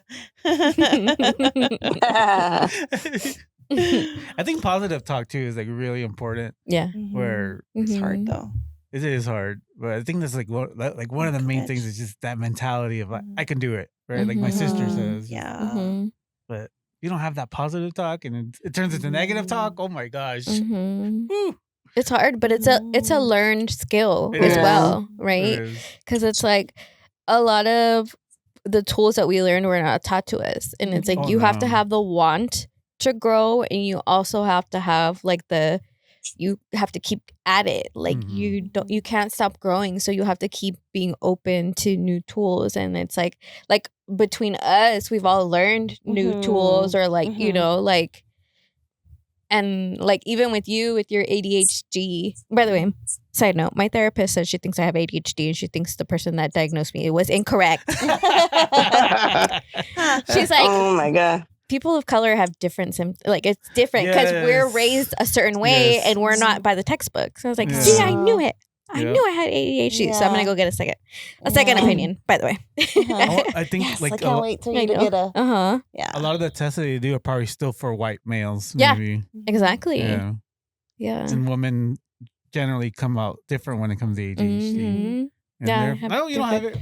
Speaker 2: I think positive talk too is like really important.
Speaker 3: Yeah.
Speaker 2: Where
Speaker 4: it's hard though.
Speaker 2: It is hard, but I think that's like one of the main things is just that mentality of like, I can do it, right? Like my sister says,
Speaker 4: Yeah.
Speaker 2: but you don't have that positive talk, and it turns into negative talk. Oh my gosh, Woo.
Speaker 3: It's hard, but it's a learned skill
Speaker 2: It
Speaker 3: as
Speaker 2: is.
Speaker 3: well,
Speaker 2: It
Speaker 3: right?
Speaker 2: is.
Speaker 3: Because it's like a lot of the tools that we learned were not taught to us, and it's like
Speaker 2: Oh,
Speaker 3: you have to
Speaker 2: no.
Speaker 3: have the want to grow, and you also have to have like you have to keep at it. Like you can't stop growing, so you have to keep being open to new tools. And it's like between us, we've all learned new tools, or like you know, like. And like even with you with your ADHD, by the way, side note, my therapist says she thinks I have ADHD, and she thinks the person that diagnosed me was incorrect. She's like,
Speaker 5: oh my God.
Speaker 3: people of color have different symptoms. Like it's different because we're raised a certain way and we're not by the textbook. So I was like, see, I knew it. I knew I had ADHD. So I'm gonna go get a second opinion. By the way,
Speaker 2: I think
Speaker 4: Yes,
Speaker 2: like
Speaker 4: I can't wait till you to get a. Yeah.
Speaker 2: a lot of the tests that they do are probably still for white males.
Speaker 3: Yeah.
Speaker 2: Maybe.
Speaker 3: Exactly.
Speaker 2: Yeah.
Speaker 3: Yeah.
Speaker 2: And women generally come out different when it comes to ADHD.
Speaker 3: Yeah.
Speaker 2: No, you don't have it.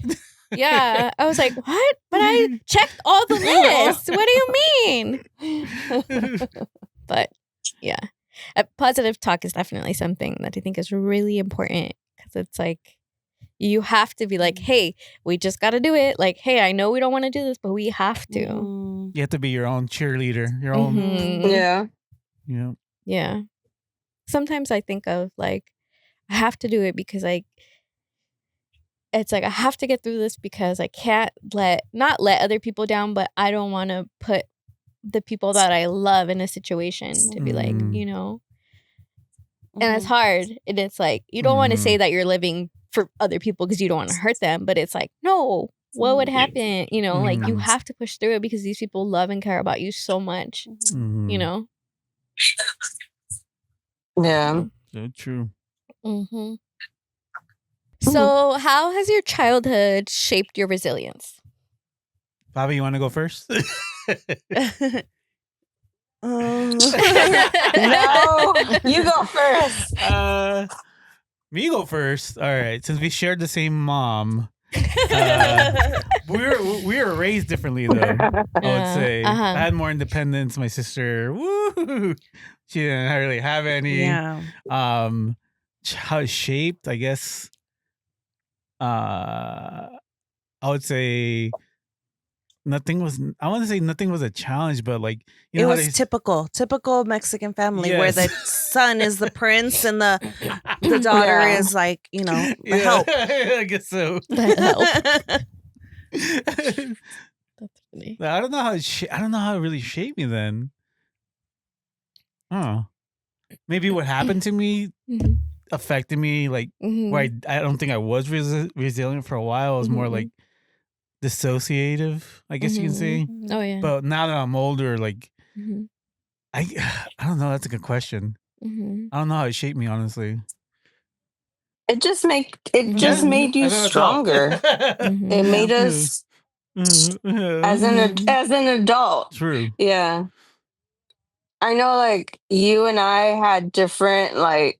Speaker 3: Yeah, I was like, what? But I checked all the lists. What do you mean? But yeah, positive talk is definitely something that I think is really important, because it's like you have to be like, hey, we just got to do it. Like, hey, I know we don't want to do this, but we have to.
Speaker 2: You have to be your own cheerleader, your own.
Speaker 5: Yeah.
Speaker 2: Yeah.
Speaker 3: Yeah. Sometimes I think of like, I have to do it because it's like I have to get through this because I can't not let other people down, but I don't want to put the people that I love in a situation to be like, you know. And it's hard. And it's like you don't want to say that you're living for other people because you don't want to hurt them, but it's like, no, what would happen? You know, like you have to push through it because these people love and care about you so much. You know.
Speaker 5: Yeah.
Speaker 2: So true.
Speaker 3: So, how has your childhood shaped your resilience?
Speaker 2: Bobby, you want to go first?
Speaker 5: No, you go first.
Speaker 2: Me go first. All right. Since we shared the same mom, we were raised differently though. I would say I had more independence. My sister, woo, she didn't really have any.
Speaker 4: Yeah.
Speaker 2: How it shaped, I guess. I would say nothing was. I want to say nothing was a challenge, but like
Speaker 4: it was typical Mexican family where the son is the prince and the daughter is like, you know, the help.
Speaker 2: I guess so.
Speaker 3: The help. That's funny.
Speaker 2: I don't know how I don't know how it really shaped me then. Oh, maybe what happened to me affected me like where I don't think I was resilient for a while. I was more like dissociative, I guess you can say.
Speaker 3: Oh yeah.
Speaker 2: But now that I'm older, like I don't know. That's a good question. I don't know how it shaped me, honestly.
Speaker 5: It just made you stronger. It made us as an adult.
Speaker 2: True.
Speaker 5: Yeah. I know, like you and I had different, like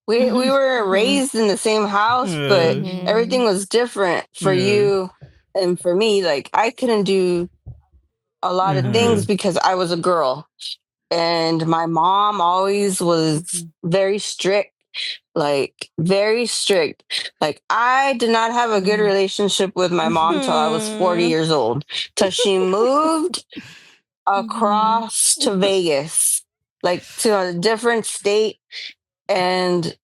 Speaker 5: we were raised in the same house, but everything was different for you and for me. Like I couldn't do a lot of things because I was a girl, and my mom always was very strict. Like very strict. Like I did not have a good relationship with my mom till I was 40 years old. Till she moved across to Vegas, like to a different state. And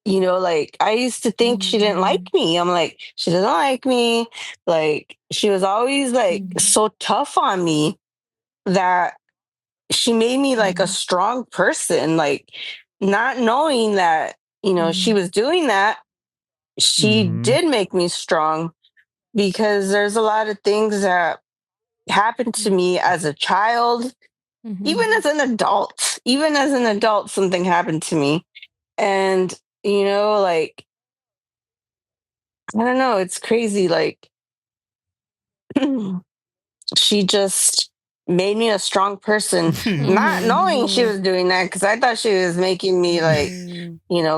Speaker 5: you know, like I used to think she didn't like me. I'm like, she doesn't like me. Like she was always like so tough on me that she made me like a strong person, like not knowing that, you know, she was doing that. She did make me strong because there's a lot of things that happened to me as a child, even as an adult, something happened to me. And, you know, like, I don't know, it's crazy. Like, she just made me a strong person, not knowing she was doing that because I thought she was making me like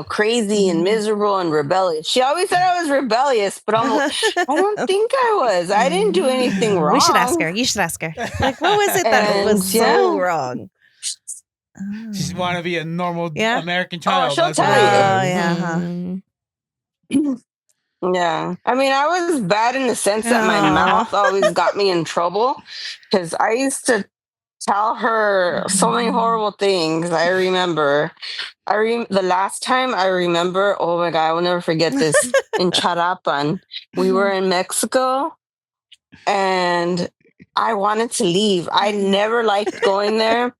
Speaker 5: crazy and miserable and rebellious. She always said I was rebellious, but I don't think I was. I didn't do anything wrong.
Speaker 4: We should ask her. You should ask her. Like, what was it that was so wrong?
Speaker 2: She just want to be a normal American
Speaker 5: Oh,
Speaker 2: child.
Speaker 5: she'll
Speaker 2: That's
Speaker 5: tell
Speaker 2: what it
Speaker 5: you.
Speaker 2: is.
Speaker 5: Yeah. I mean, I was bad in the sense that my mouth always got me in trouble because I used to tell her so many horrible things. I remember. The last time I remember, oh my God, I will never forget this. In Charapan, we were in Mexico and I wanted to leave. I never liked going there.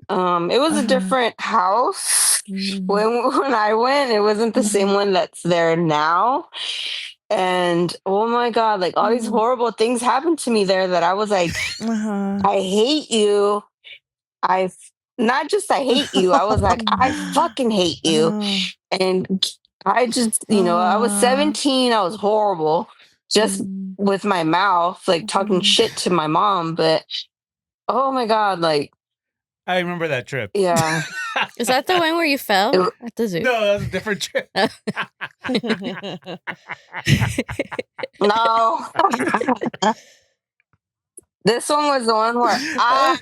Speaker 5: It was a different house. When I went, it wasn't the same one that's there now. And oh my God, like all these horrible things happened to me there that I was like, I hate you. Not just I hate you. I was like, I fucking hate you. And I just, I was 17. I was horrible just with my mouth, like talking shit to my mom. But oh my God, like,
Speaker 2: I remember that trip.
Speaker 5: yeah.
Speaker 3: Is that the one where you fell at the zoo?
Speaker 2: No, that was a different trip.
Speaker 5: No. This one was the one where I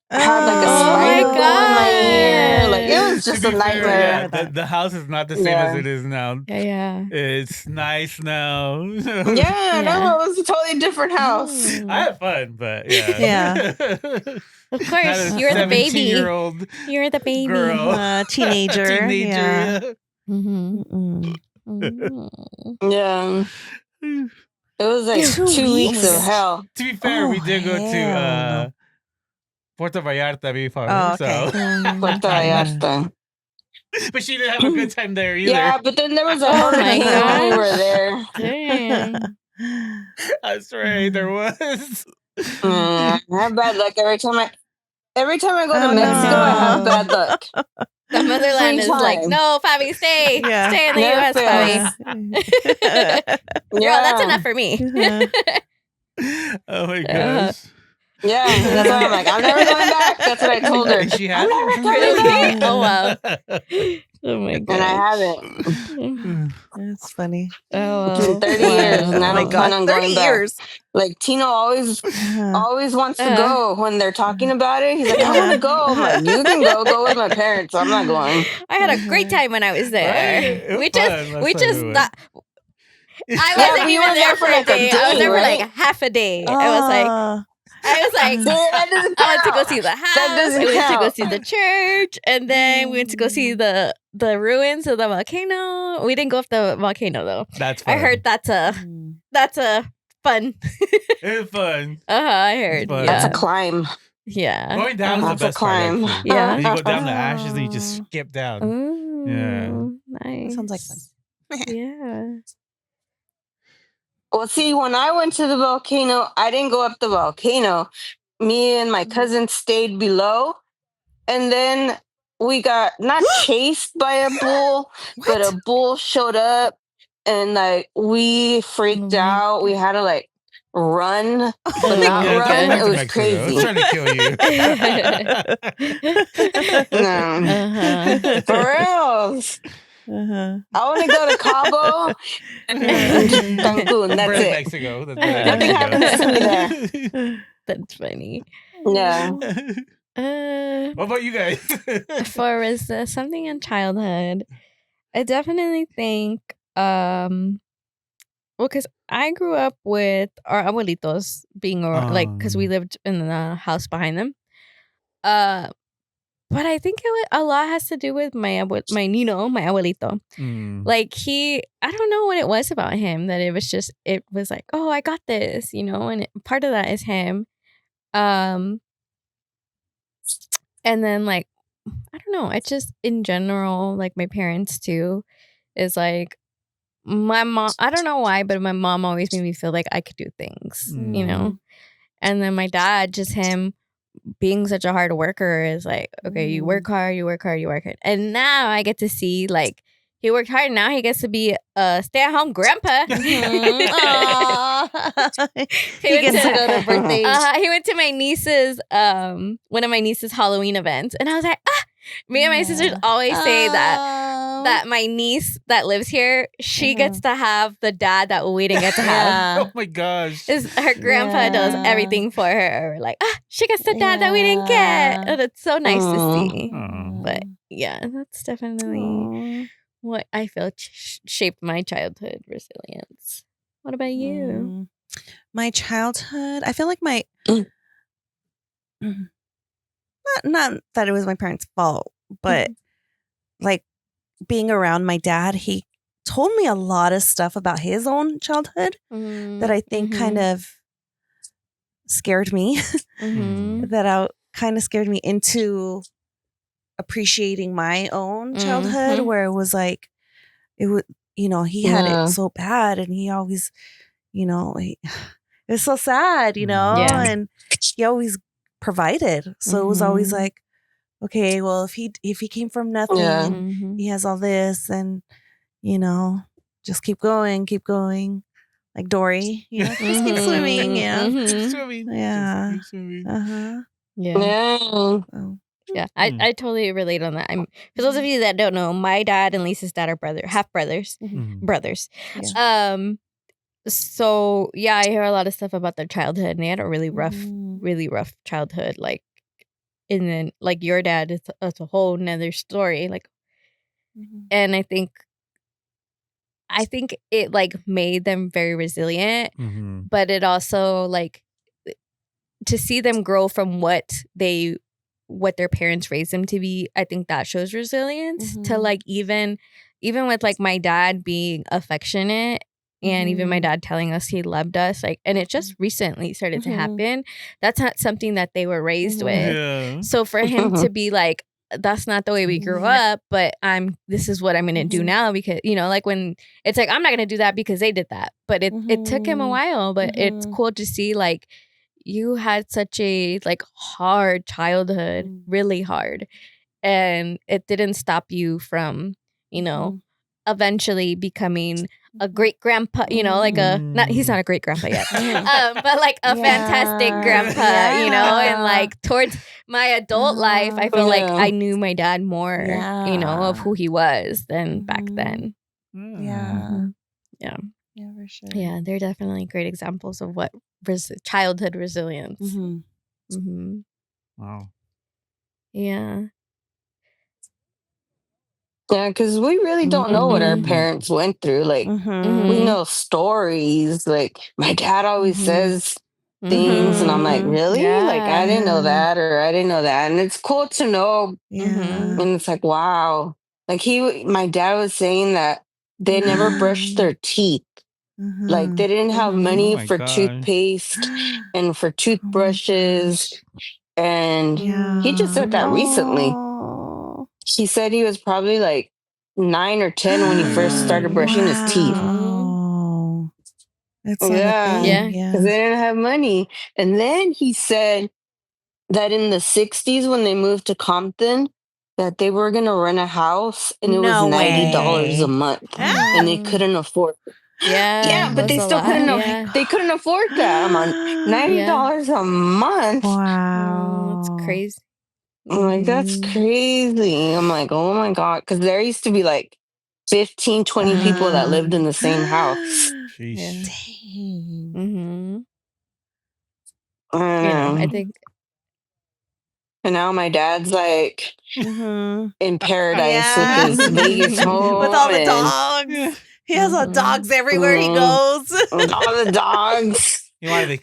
Speaker 5: had like a spider in my ear. Like it was just a nightmare.
Speaker 2: Fair, the house is not the same as it is now.
Speaker 3: Yeah.
Speaker 2: It's nice now.
Speaker 5: No, it was a totally different house.
Speaker 2: I had fun, but yeah.
Speaker 4: Yeah.
Speaker 3: Of course, you're the baby. You're the baby.
Speaker 2: Girl.
Speaker 4: Teenager.
Speaker 2: Yeah.
Speaker 5: Yeah. It was like 2 weeks of hell.
Speaker 2: To be fair, we did go to Puerto Vallarta before.
Speaker 4: Oh, okay.
Speaker 5: Puerto Vallarta.
Speaker 2: But she didn't have a good time there either.
Speaker 5: Yeah, but then there was a hurricane when we were there.
Speaker 3: Dang.
Speaker 2: That's right, there was.
Speaker 5: I have bad luck every time I go to Mexico. I have bad luck.
Speaker 3: The motherland is like, no, Favi, stay. Stay in the U.S., Favi. Girl, that's enough for me.
Speaker 2: Oh my gosh.
Speaker 5: Yeah, that's why I'm like, I'm never going back. That's what I told her.
Speaker 2: And she has
Speaker 3: Really? Oh, wow. Oh my god.
Speaker 5: And I haven't.
Speaker 4: That's funny.
Speaker 3: Oh,
Speaker 5: It's been 30 years and I don't plan on going back. Like Tino always wants to go when they're talking about it. He's like, I want to go. I'm like, you can go with my parents. I'm not going.
Speaker 3: I had a great time when I was there.
Speaker 2: Right?
Speaker 3: We just thought. I wasn't
Speaker 5: we
Speaker 3: even
Speaker 5: were
Speaker 3: there for a day. I was there for like half a day. I was like,
Speaker 5: that doesn't
Speaker 3: I went to go
Speaker 5: count.
Speaker 3: see the house.
Speaker 5: That doesn't
Speaker 3: We went to go
Speaker 5: count.
Speaker 3: see the church, and then we went to go see the ruins of the volcano. We didn't go up the volcano though.
Speaker 2: That's fun.
Speaker 3: I heard that's a fun.
Speaker 2: It's fun.
Speaker 3: I heard.
Speaker 2: Fun.
Speaker 5: That's a climb.
Speaker 3: Yeah.
Speaker 2: Going down is
Speaker 5: That's
Speaker 2: the
Speaker 5: a
Speaker 2: best part.
Speaker 5: climb.
Speaker 2: Actually.
Speaker 3: Yeah.
Speaker 2: You go down the ashes and you just skip down.
Speaker 3: Ooh,
Speaker 2: Yeah.
Speaker 3: nice.
Speaker 4: Sounds like fun.
Speaker 3: Yeah.
Speaker 5: Well, see, when I went to the volcano, I didn't go up the volcano. Me and my cousin stayed below. And then we got not chased by a bull, but a bull showed up and like we freaked out. We had to like run, but not
Speaker 2: Yeah,
Speaker 5: run.
Speaker 2: that's
Speaker 5: It was
Speaker 2: Mexico.
Speaker 5: crazy.
Speaker 2: It's trying to kill you.
Speaker 5: No. For reals. I want to go to Cabo and Cancun. That's
Speaker 2: We're in
Speaker 5: it.
Speaker 2: Mexico. That's
Speaker 5: Nothing happens to me there.
Speaker 3: That's funny.
Speaker 5: Yeah.
Speaker 2: What about you guys?
Speaker 3: For something in childhood, I definitely think, because I grew up with our abuelitos being like, because we lived in the house behind them. But I think a lot has to do with my abuelito. Like I don't know what it was about him that it was like, oh, I got this, and part of that is him. And then like, I don't know, it's just in general, like my parents too, is like my mom, I don't know why, but my mom always made me feel like I could do things, And then my dad, just him being such a hard worker is like, okay, you work hard. And now I get to see like he worked hard. Now he gets to be a stay-at-home grandpa.
Speaker 4: He gets to go to birthdays.
Speaker 3: He went to my niece's, one of my niece's Halloween events, and I was like, Me and my sisters always say that my niece that lives here, she gets to have the dad that we didn't get to have.
Speaker 2: Oh my gosh.
Speaker 3: Her grandpa does everything for her. We're like, she gets the dad that we didn't get. And it's so nice to see. But yeah, that's definitely what I feel shaped my childhood resilience. What about you?
Speaker 4: My childhood, I feel like my not that it was my parents' fault, but like being around my dad, he told me a lot of stuff about his own childhood that I think kind of scared me. Kind of scared me into appreciating my own childhood, where it was like, it would, he had it so bad, and he always, it was so sad, and he always provided. So it was always like, okay, well, if he came from nothing, he has all this, and just keep going, like Dory, just keep swimming,
Speaker 2: Keep swimming.
Speaker 4: Yeah.
Speaker 2: Just keep swimming.
Speaker 3: Yeah, I totally relate on that. For those of you that don't know, my dad and Lisa's dad are half brothers.
Speaker 4: Yeah.
Speaker 3: So yeah, I hear a lot of stuff about their childhood, and they had a really rough childhood. Like, and then like your dad, it's a whole nother story. Like, and I think it like made them very resilient, but it also like to see them grow from what their parents raised them to be. I think that shows resilience to like even with like my dad being affectionate. And even my dad telling us he loved us, like, and it just recently started to happen. That's not something that they were raised with.
Speaker 2: Yeah.
Speaker 3: So for him to be like, that's not the way we grew up, but this is what I'm going to do now, because, like when it's like, I'm not going to do that because they did that. But it took him a while, but it's cool to see like you had such a like hard childhood, really hard. And it didn't stop you from, eventually becoming a great grandpa, like he's not a great grandpa yet, but like a fantastic grandpa, and like towards my adult life, I feel like I knew my dad more, of who he was than back then.
Speaker 4: Yeah, for sure.
Speaker 3: Yeah, they're definitely great examples of what childhood resilience.
Speaker 2: Wow.
Speaker 3: Yeah.
Speaker 5: Yeah, because we really don't know what our parents went through. Like, we know stories. Like, my dad always says things, and I'm like, really? Like, I didn't know that, or I didn't know that. And it's cool to know. And it's like, wow. Like, my dad was saying that they never brushed their teeth. Like, they didn't have money for toothpaste and for toothbrushes. And he just said that recently. He said he was probably like 9 or 10 when he first started brushing his teeth.
Speaker 4: That's yeah,
Speaker 5: because they didn't have money. And then he said that in the 60s, when they moved to Compton, that they were going to rent a house, and it was $90 a month, and they couldn't afford it. Yeah, but they still couldn't. They couldn't afford that. I'm on $90 a month.
Speaker 4: Wow,
Speaker 3: that's crazy.
Speaker 5: I'm like, that's crazy. I'm like, oh my God. Because there used to be like 15, 20 people that lived in the same house.
Speaker 2: Sheesh.
Speaker 4: Dang.
Speaker 3: I think.
Speaker 5: And now my dad's like in paradise with his Vegas home.
Speaker 4: With all the dogs. He has all dogs everywhere he goes.
Speaker 5: With all the dogs.
Speaker 2: Why they?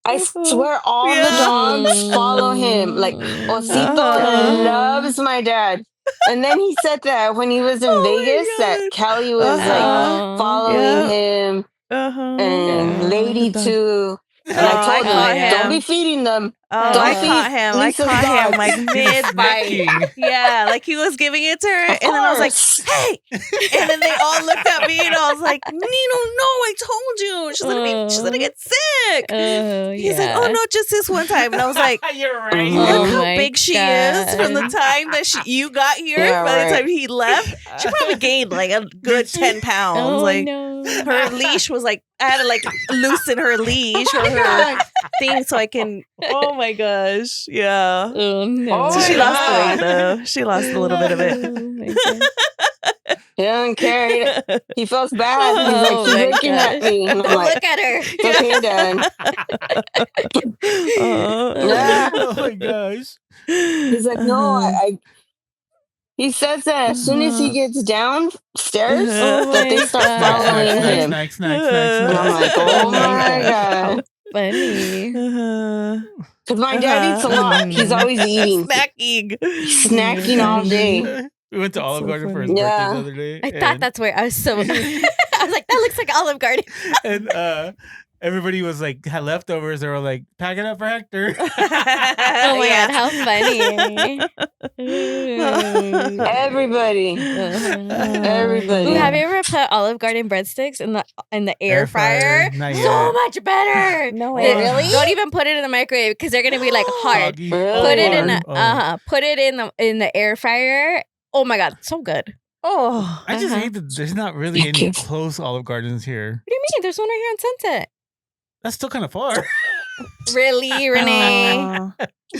Speaker 5: I swear all the dogs follow him. Like, Osito loves my dad. And then he said that when he was in Vegas, that Callie was like following him. And Lady too. And I told him, don't be feeding them.
Speaker 4: I caught him.
Speaker 5: Lisa's
Speaker 4: I caught him
Speaker 5: dogs.
Speaker 4: like mid-bite. Yeah, like he was giving it to her. And then I was like, hey. And then they all looked at me and I was like, Nino, no, I told you. She's gonna get sick. He's like, oh no, just this one time. And I was like,
Speaker 2: You're right.
Speaker 4: look how big she is from the time that you got here. By the time he left, she probably gained like a good 10 pounds. Her leash was like, I had to like loosen her leash or her thing so I can. Oh my gosh. Yeah.
Speaker 3: Oh no.
Speaker 4: So
Speaker 5: Oh
Speaker 4: she
Speaker 5: my
Speaker 4: lost the weight
Speaker 5: God.
Speaker 4: though. She lost a little bit of it.
Speaker 3: Oh my God.
Speaker 5: He doesn't care. He feels bad. He's like,
Speaker 3: Oh
Speaker 5: she's
Speaker 3: my
Speaker 5: looking at
Speaker 3: gosh.
Speaker 5: me. And I'm like,
Speaker 3: Look at her.
Speaker 5: it's okay, Dad. Yeah.
Speaker 2: Oh my gosh.
Speaker 5: He's like, no, he says that as soon as he gets downstairs,
Speaker 3: Oh
Speaker 5: that they
Speaker 3: my
Speaker 5: start
Speaker 2: Snacks,
Speaker 5: following
Speaker 2: snacks,
Speaker 5: him.
Speaker 2: snacks, snacks, snacks,
Speaker 5: And I'm like,
Speaker 2: snacks.
Speaker 5: oh
Speaker 3: Oh my
Speaker 5: my
Speaker 3: God.
Speaker 5: God.
Speaker 3: Funny.
Speaker 5: Because my dad eats a lot. He's always eating.
Speaker 4: Snacking.
Speaker 5: He's snacking all day.
Speaker 2: We went to
Speaker 4: That's
Speaker 2: Olive
Speaker 4: so
Speaker 2: Garden for his
Speaker 4: funny.
Speaker 2: birthday
Speaker 5: Yeah.
Speaker 2: the other day.
Speaker 3: I thought that's where I was so. I was like, that looks like Olive Garden.
Speaker 2: And everybody was like had leftovers. They were like, pack it up for Hector.
Speaker 3: Oh my God, how funny.
Speaker 5: Everybody. Everybody.
Speaker 3: Ooh, have you ever put Olive Garden breadsticks in the air fryer?
Speaker 2: Not
Speaker 3: So
Speaker 2: yet.
Speaker 3: much better.
Speaker 4: No
Speaker 2: way.
Speaker 4: way.
Speaker 3: Don't even put it in the microwave because they're gonna be like hard.
Speaker 2: Soggy.
Speaker 5: Really?
Speaker 3: Put it in
Speaker 2: Oh.
Speaker 3: put it in the air fryer. Oh my God, so good.
Speaker 4: Oh.
Speaker 2: I just
Speaker 3: Uh-huh.
Speaker 2: hate that there's not really
Speaker 5: Thank
Speaker 2: any
Speaker 5: you.
Speaker 2: close Olive Gardens here.
Speaker 3: What do you mean? There's one right here on Sunset.
Speaker 2: That's still kind of far.
Speaker 3: Really, Renee?
Speaker 4: Oh.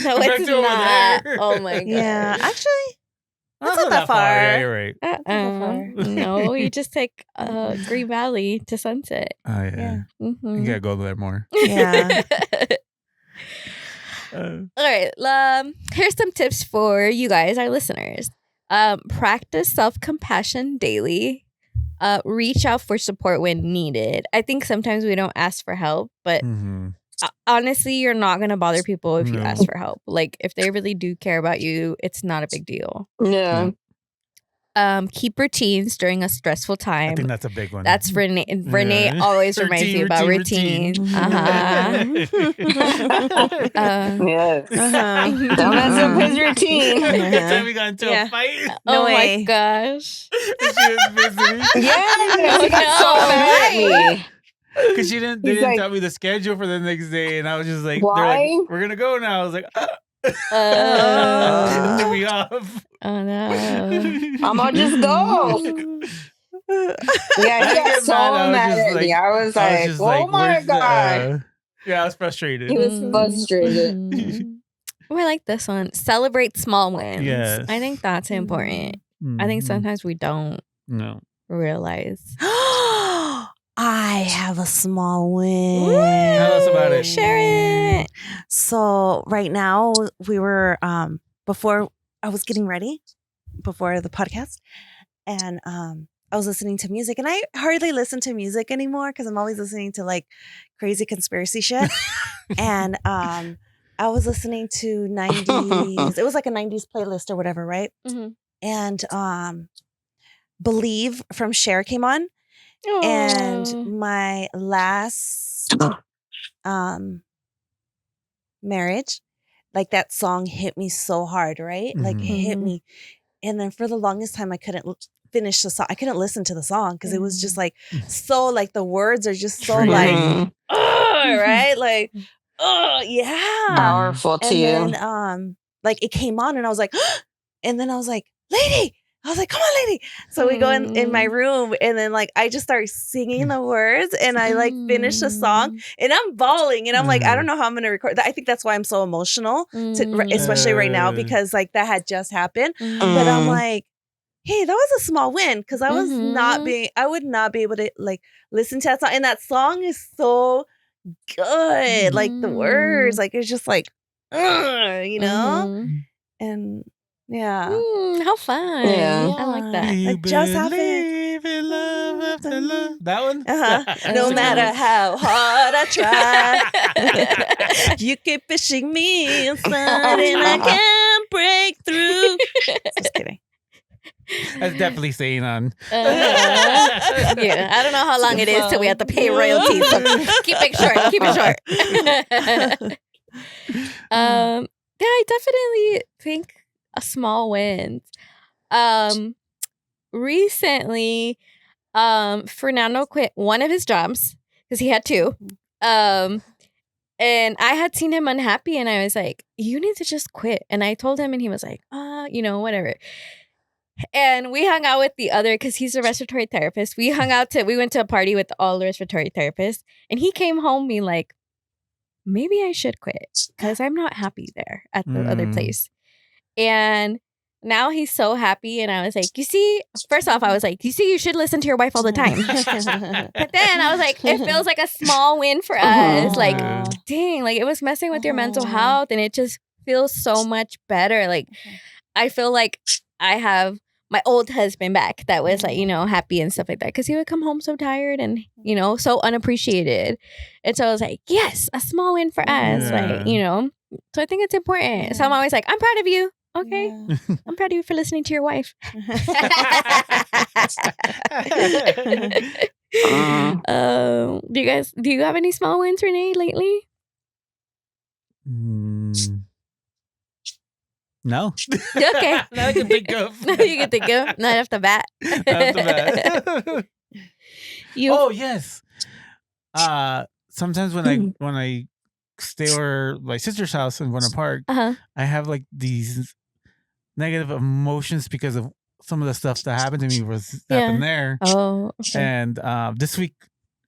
Speaker 3: No,
Speaker 2: Back
Speaker 3: it's
Speaker 2: to over
Speaker 3: not.
Speaker 2: there.
Speaker 3: Oh my God.
Speaker 4: Yeah. Actually,
Speaker 2: That's
Speaker 4: not that far.
Speaker 2: Yeah, you're right.
Speaker 3: No, you just take Green Valley to Sunset.
Speaker 2: Oh yeah.
Speaker 4: Yeah.
Speaker 3: Mhm.
Speaker 2: You gotta go there more.
Speaker 4: Yeah.
Speaker 3: All right. Here's some tips for you guys, our listeners. Practice self-compassion daily. Reach out for support when needed. I think sometimes we don't ask for help, but
Speaker 2: Mhm.
Speaker 3: honestly, you're not going to bother people if you
Speaker 2: No.
Speaker 3: ask for help. Like, if they really do care about you, it's not a big deal.
Speaker 5: Yeah.
Speaker 3: Keep routines during a stressful
Speaker 2: I
Speaker 3: time.
Speaker 2: think that's a big one.
Speaker 3: That's Rene. Rene
Speaker 2: Yeah.
Speaker 3: always reminds me about routine. Uh-huh.
Speaker 5: Yes.
Speaker 4: Uh-huh.
Speaker 5: Don't mess up his routine.
Speaker 2: Every time we got into
Speaker 4: Yeah.
Speaker 2: a fight,
Speaker 4: No
Speaker 3: Oh
Speaker 4: way.
Speaker 3: my gosh.
Speaker 2: she was busy.
Speaker 5: Yes, he got
Speaker 3: No,
Speaker 5: so mad at
Speaker 3: right.
Speaker 5: me.
Speaker 2: Because they
Speaker 5: He's
Speaker 2: didn't
Speaker 5: like,
Speaker 2: tell me the schedule for the next day, and I was just like,
Speaker 5: Why?
Speaker 2: they're like, we're gonna go now. I was like, it threw me off.
Speaker 3: Oh no.
Speaker 5: I'ma just go. Yeah,
Speaker 2: I
Speaker 5: he got
Speaker 2: get
Speaker 5: so
Speaker 2: mad, I was
Speaker 5: mad
Speaker 2: just
Speaker 5: at me.
Speaker 2: like-
Speaker 5: I was
Speaker 2: I was
Speaker 5: like,
Speaker 2: just
Speaker 5: oh
Speaker 2: like,
Speaker 5: my
Speaker 2: where's the,
Speaker 5: God.
Speaker 2: yeah, I was frustrated.
Speaker 5: He was frustrated.
Speaker 3: Oh, I like this one. Celebrate small wins.
Speaker 2: Yes.
Speaker 3: I think that's important. I think
Speaker 2: Mhm.
Speaker 3: sometimes we don't
Speaker 2: No.
Speaker 3: realize.
Speaker 4: I have a small win.
Speaker 2: Tell us about it.
Speaker 3: Share it.
Speaker 4: So right now we were before I was getting ready before the podcast, and I was listening to music, and I hardly listen to music anymore because I'm always listening to like crazy conspiracy shit. And I was listening to 90s. It was like a 90s playlist or whatever, right?
Speaker 3: Mhm.
Speaker 4: And Believe from Cher came on.
Speaker 3: Aw.
Speaker 4: And my last marriage, like that song hit me so hard, right? Like it hit
Speaker 3: Mhm.
Speaker 4: me. And then for the longest time I couldn't finish the song. I couldn't listen to the song because it was just like so like the words are just so
Speaker 2: Triggering.
Speaker 4: like
Speaker 5: Mhm.
Speaker 4: oh, right? Like oh yeah.
Speaker 5: Powerful to
Speaker 4: And
Speaker 5: you.
Speaker 4: then like it came on and I was like and then I was like, lady. I was like, come on, lady. So we go in my room and then like I just start singing the words and I like finish the song and I'm bawling and I'm like, I don't know how I'm gonna record that. I think that's why I'm so emotional, especially right now, because like that had just happened. But I'm like, hey, that was a small win because I was I would not be able to like listen to that song. And that song is so good. Like the words, like it's just like, you know? And yeah.
Speaker 3: How fun.
Speaker 5: Yeah.
Speaker 3: I like that.
Speaker 2: You
Speaker 4: It just happened.
Speaker 2: believe in love after love. That one?
Speaker 4: No matter how hard I try, you keep fishing me inside and I can't break through. Just kidding.
Speaker 2: That's definitely saying on.
Speaker 3: Yeah, I don't know how long it is till we have to pay royalties. So keep it short. Keep it short. Yeah, I definitely think a small wins. Recently, Fernando quit one of his jobs because he had two. And I had seen him unhappy, and I was like, "You need to just quit." And I told him, and he was like, whatever." And we hung out with the other, because he's a respiratory therapist. We went to a party with all the respiratory therapists, and he came home being like, maybe I should quit because I'm not happy there at the other
Speaker 2: Mm.
Speaker 3: place. And now he's so happy. And I was like, you see, first off, I was like, you see, you should listen to your wife all the time. But then I was like, it feels like a small win for us. Like, dang, like it was messing with your mental health and it just feels so much better. Like, I feel like I have my old husband back that was like, happy and stuff like that. Because he would come home so tired and, so unappreciated. And so I was like, yes, a small win for us. Like, so I think it's important. So I'm always like, I'm proud of you. Okay. I'm proud of you for listening to your wife. Do you have any small wins, Rene, lately?
Speaker 2: No.
Speaker 3: Okay.
Speaker 2: Not I can think of.
Speaker 3: You can think of. Not off the bat.
Speaker 2: Not off the bat. Oh, yes. Sometimes when I stay over my sister's house in Buena Park, I have like these negative emotions because of some of the stuff that happened to me happened there.
Speaker 3: Oh, okay.
Speaker 2: And this week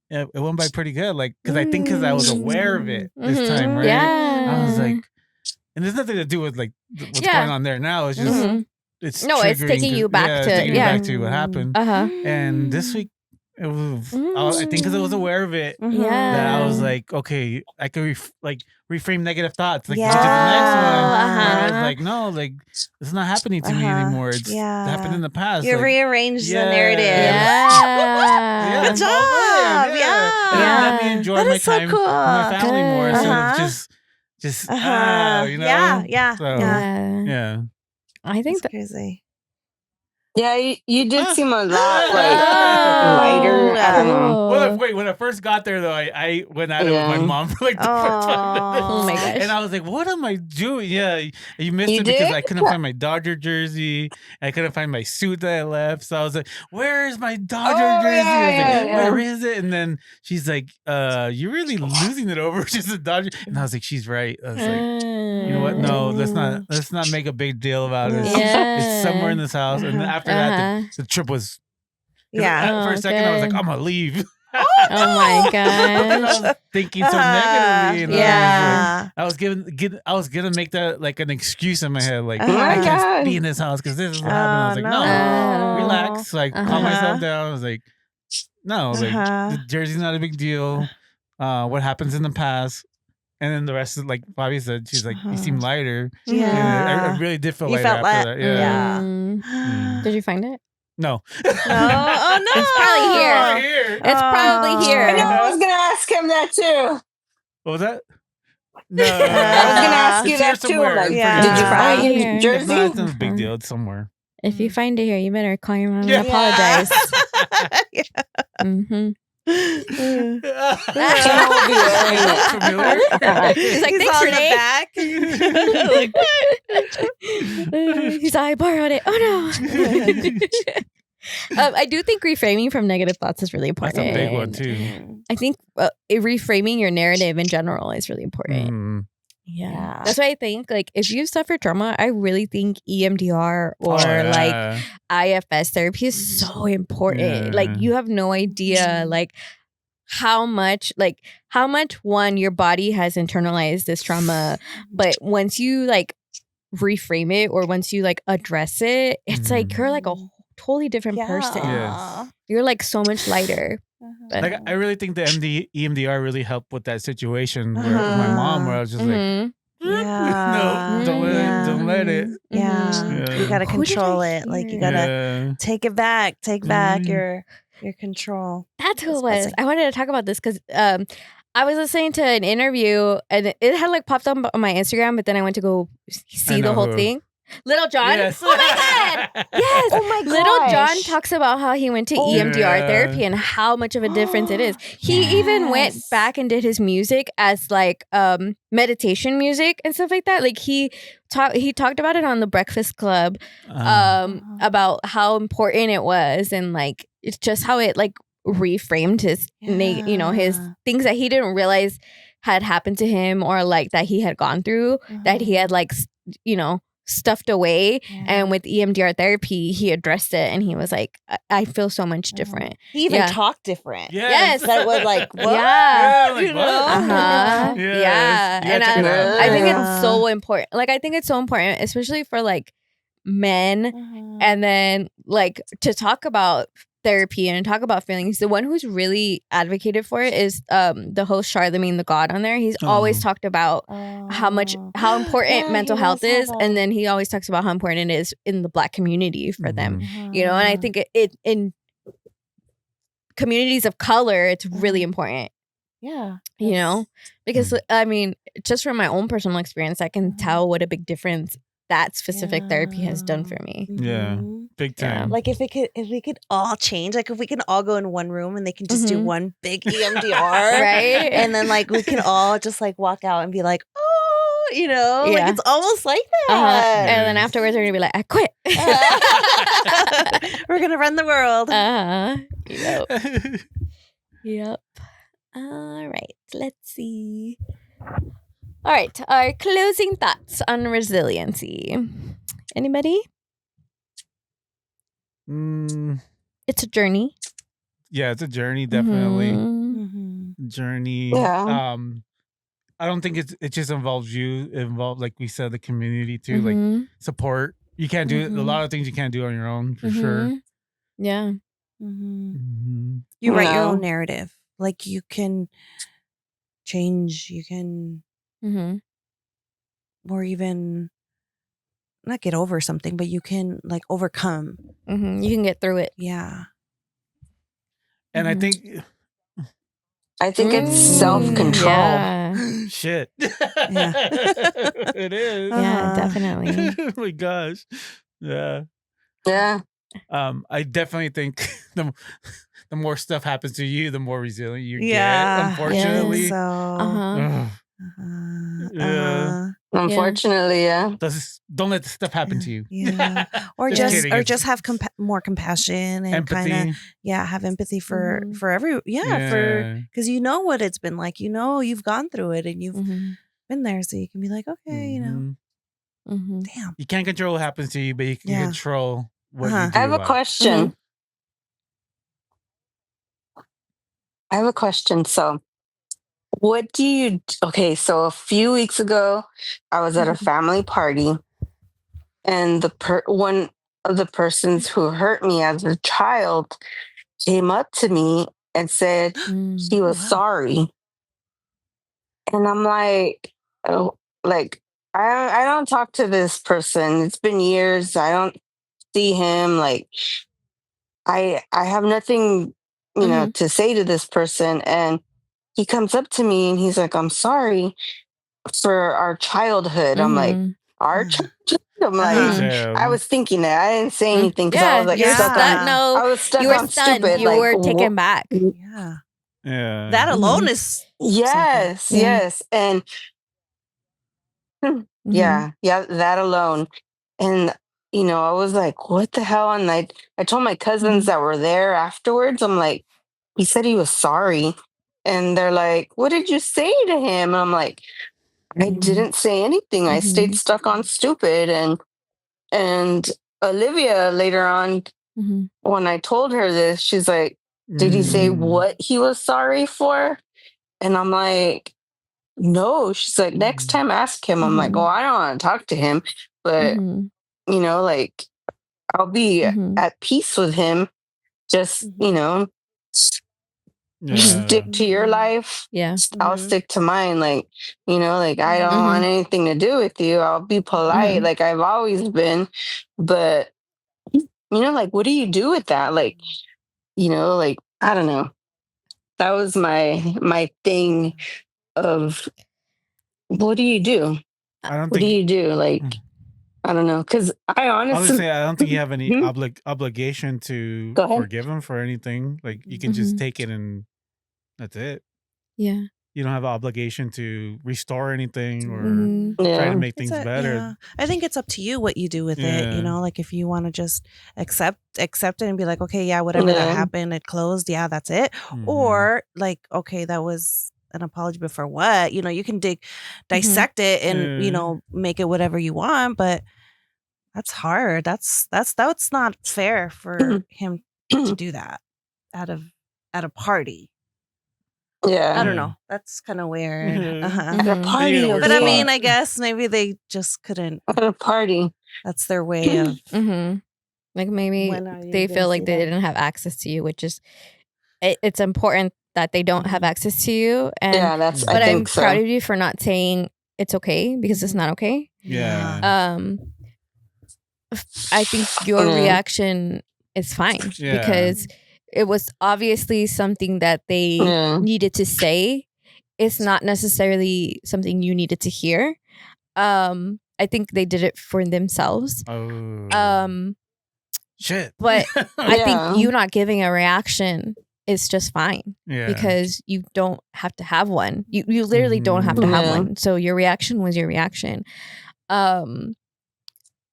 Speaker 2: it went by pretty good. Like, because I was aware of it this time, right?
Speaker 3: Yeah.
Speaker 2: I was like, and there's nothing to do with like what's going on there now. It's just it's
Speaker 3: taking you back to
Speaker 2: back to what happened. And this week it was I think because I was aware of it that I was like, okay, I could reframe negative thoughts like to the next one. I was like, no, like it's not happening to me anymore. It's happened in the past.
Speaker 4: You rearranged the narrative.
Speaker 3: Yeah.
Speaker 4: Good job.
Speaker 2: And let me enjoy my time with my family more instead of just
Speaker 4: Yeah.
Speaker 3: I think
Speaker 4: that's crazy.
Speaker 5: Yeah, you did seem a lot lighter. I don't know.
Speaker 2: Well, when I first got there, though, I went at it with my mom for like the first 5 minutes.
Speaker 3: Oh my gosh.
Speaker 2: And I was like, what am I doing? Yeah, you missed it because I couldn't find my Dodger jersey. I couldn't find my suit that I left. So I was like, where is my Dodger jersey? I was like, where is it? And then she's like, you're really losing it over just a Dodger. And I was like, she's right. I was like, you know what? No, let's not make a big deal about it. It's somewhere in this house. And then after that, the trip was. For a second, I was like, I'm gonna leave.
Speaker 3: Oh my god!
Speaker 2: I was thinking so negatively. I was gonna make that like an excuse in my head, like I can't be in this house because this is what happened. I was like, no, relax, like calm myself down. I was like, no, like the jersey's not a big deal. What happens in the past. And then the rest is like Favi said, she's like, you seem lighter. Yeah. I really did feel lighter after that. Yeah.
Speaker 3: Did you find it?
Speaker 2: No.
Speaker 4: Oh no.
Speaker 3: It's probably here. It's probably here.
Speaker 5: I know I was gonna ask him that too.
Speaker 2: What was that? No.
Speaker 5: I was gonna ask you that too. Like, did you find your jersey?
Speaker 2: It's not a big deal. It's somewhere.
Speaker 3: If you find it here, you better call your mom and apologize.
Speaker 5: He's
Speaker 3: He's like, thanks, Rene. He's like, I borrowed it. Oh no. I do think reframing from negative thoughts is really important.
Speaker 2: That's a big one too.
Speaker 3: I think reframing your narrative in general is really important. Yeah. That's why I think, like, if you suffer trauma, I really think EMDR or like IFS therapy is so important. Like, you have no idea, like, how much one, your body has internalized this trauma, but once you like reframe it or once you like address it, it's like you're like a totally different person.
Speaker 2: Yes.
Speaker 3: You're like so much lighter. But,
Speaker 2: like, I really think the EMDR really helped with that situation where with my mom, where I was just like, no, don't let it.
Speaker 4: You gotta control it. Like, you gotta take it back. Take back your control.
Speaker 3: That's who it was. I wanted to talk about this because I was listening to an interview and it had like popped up on my Instagram, but then I went to go see the whole thing. Little John.
Speaker 2: Yes.
Speaker 3: Oh my god. Yes. Oh my god. Little John talks about how he went to EMDR therapy and how much of a difference it is. He even went back and did his music as like meditation music and stuff like that. Like he talked about it on the Breakfast Club about how important it was, and like it's just how it like reframed his his things that he didn't realize had happened to him, or like that he had gone through, that he had like stuffed away.
Speaker 4: Yeah.
Speaker 3: And with EMDR therapy, he addressed it and he was like, I feel so much different.
Speaker 4: He even
Speaker 3: Yeah.
Speaker 4: talked different.
Speaker 3: Yes.
Speaker 4: That was like, what?
Speaker 3: Yeah.
Speaker 2: like,
Speaker 4: You
Speaker 2: what?
Speaker 4: know?
Speaker 3: Uh-huh.
Speaker 2: Yes.
Speaker 3: Yeah. And
Speaker 2: check it out.
Speaker 3: I think
Speaker 4: Yeah.
Speaker 3: it's so important. Like, I think it's so important, especially for like men. And then like to talk about therapy and talk about feelings. The one who's really advocated for it is the host Charlemagne the God on there. He's always talked about how important
Speaker 4: Yeah,
Speaker 3: mental
Speaker 4: he
Speaker 3: health
Speaker 4: does have
Speaker 3: is,
Speaker 4: that.
Speaker 3: and then he always talks about how important it is in the Black community for them. You know, and I think it in communities of color, it's really important.
Speaker 4: Yeah.
Speaker 3: You know, because I mean, just from my own personal experience, I can tell what a big difference that specific therapy has done for me.
Speaker 2: Yeah. Big time.
Speaker 4: Like if we could all change, like if we can all go in one room and they can just do one big EMDR,
Speaker 3: Right?
Speaker 4: And then like we can all just like walk out and be like, oh, you know, like
Speaker 3: Yeah.
Speaker 4: it's almost like that.
Speaker 3: And then afterwards, we're gonna be like, I quit.
Speaker 4: We're gonna run the world.
Speaker 3: Yep. Yep. All right. Let's see. All right. Our closing thoughts on resiliency. Anybody? It's a journey.
Speaker 2: Yeah, it's a journey, definitely.
Speaker 3: Mhm.
Speaker 2: Journey.
Speaker 5: Yeah.
Speaker 2: I don't think it just involves you. It involves, like we said, the community too,
Speaker 3: Mhm.
Speaker 2: like support. You can't do it. A lot of things you can't do on your own, for sure.
Speaker 3: Yeah.
Speaker 4: You write your own narrative. Like you can change, you can or even not get over something, but you can like overcome.
Speaker 3: You can get through it.
Speaker 4: Yeah.
Speaker 2: And I think
Speaker 5: it's self-control.
Speaker 3: Yeah.
Speaker 2: shit.
Speaker 4: Yeah.
Speaker 2: It is.
Speaker 3: Yeah, definitely.
Speaker 2: Oh my gosh. Yeah.
Speaker 5: Yeah.
Speaker 2: I definitely think the more stuff happens to you, the more resilient you
Speaker 4: Yeah.
Speaker 2: get. Unfortunately.
Speaker 4: So
Speaker 2: Ugh. Yeah.
Speaker 5: Unfortunately, yeah.
Speaker 2: Don't let the stuff happen to you.
Speaker 4: Yeah. Or
Speaker 2: Just
Speaker 4: just
Speaker 2: kidding.
Speaker 4: just have more compassion and kind
Speaker 2: Empathy.
Speaker 4: of have empathy for every for because you know what it's been like. You know you've gone through it and you've been there, so you can be like, okay, you know, damn.
Speaker 2: You can't control what happens to you, but you can control what you do.
Speaker 5: I have a question. So what do you so a few weeks ago I was at a family party and one of the persons who hurt me as a child came up to me and said he was sorry. And I'm like, oh, like I don't talk to this person. It's been years. I don't see him. Like I have nothing, to say to this person. And he comes up to me and he's like, I'm sorry for our childhood. I'm like, our childhood? I'm like, I was thinking that. I didn't say anything because I was like stuck on. I was stuck
Speaker 3: you were
Speaker 5: on
Speaker 3: stunned.
Speaker 5: stupid.
Speaker 3: You
Speaker 5: like,
Speaker 3: were taken back.
Speaker 4: Yeah.
Speaker 2: Yeah.
Speaker 4: That alone is
Speaker 5: yes. And yeah, that alone. And I was like, what the hell? And I told my cousins that were there afterwards, I'm like, he said he was sorry. And they're like, what did you say to him? And I'm like, I didn't say anything. I stayed stuck on stupid. And Olivia later on, when I told her this, she's like, did he say what he was sorry for? And I'm like, no. She's like, next time ask him. I'm like, oh, I don't want to talk to him, but like I'll be at peace with him. Just, stick to your life.
Speaker 3: Yeah.
Speaker 5: I'll stick to mine. Like, like I don't want anything to do with you. I'll be polite like I've always been. But, like, what do you do with that? Like, like, I don't know. That was my thing of what do you do? What do you do? Like, I don't know. Because I honestly,
Speaker 2: I don't think you have any obligation to forgive him for anything. Like, you can just take it and that's it.
Speaker 3: Yeah.
Speaker 2: You don't have an obligation to restore anything or try to make things better.
Speaker 4: Yeah. I think it's up to you what you do with it. Like if you want to just accept it and be like, okay, yeah, whatever that happened, it closed. Yeah, that's it. Or like, okay, that was an apology, but for what? You can dissect it and, make it whatever you want. But That's hard. That's not fair for him to do that at a party.
Speaker 5: Yeah.
Speaker 4: I don't know. That's kind of weird.
Speaker 5: At a party,
Speaker 2: Yeah,
Speaker 5: you're
Speaker 2: we're
Speaker 4: But I
Speaker 2: spot.
Speaker 4: mean, I guess maybe they just couldn't.
Speaker 5: at a party.
Speaker 4: That's their way of.
Speaker 3: Like maybe
Speaker 4: When are you
Speaker 3: they
Speaker 4: gonna
Speaker 3: feel like
Speaker 4: see
Speaker 3: they
Speaker 4: them?
Speaker 3: didn't have access to you, which is it's important that they don't have access to you. And
Speaker 5: Yeah, that's. I
Speaker 3: but I'm
Speaker 5: think so.
Speaker 3: proud of you for not saying it's okay because it's not okay.
Speaker 2: Yeah.
Speaker 3: I think your reaction is fine because it was obviously something that they needed to say. It's not necessarily something you needed to hear. I think they did it for themselves.
Speaker 2: Oh. Shit.
Speaker 3: But I think you not giving a reaction is just fine.
Speaker 2: Yeah.
Speaker 3: Because you don't have to have one. You literally don't have to have one. So your reaction was your reaction.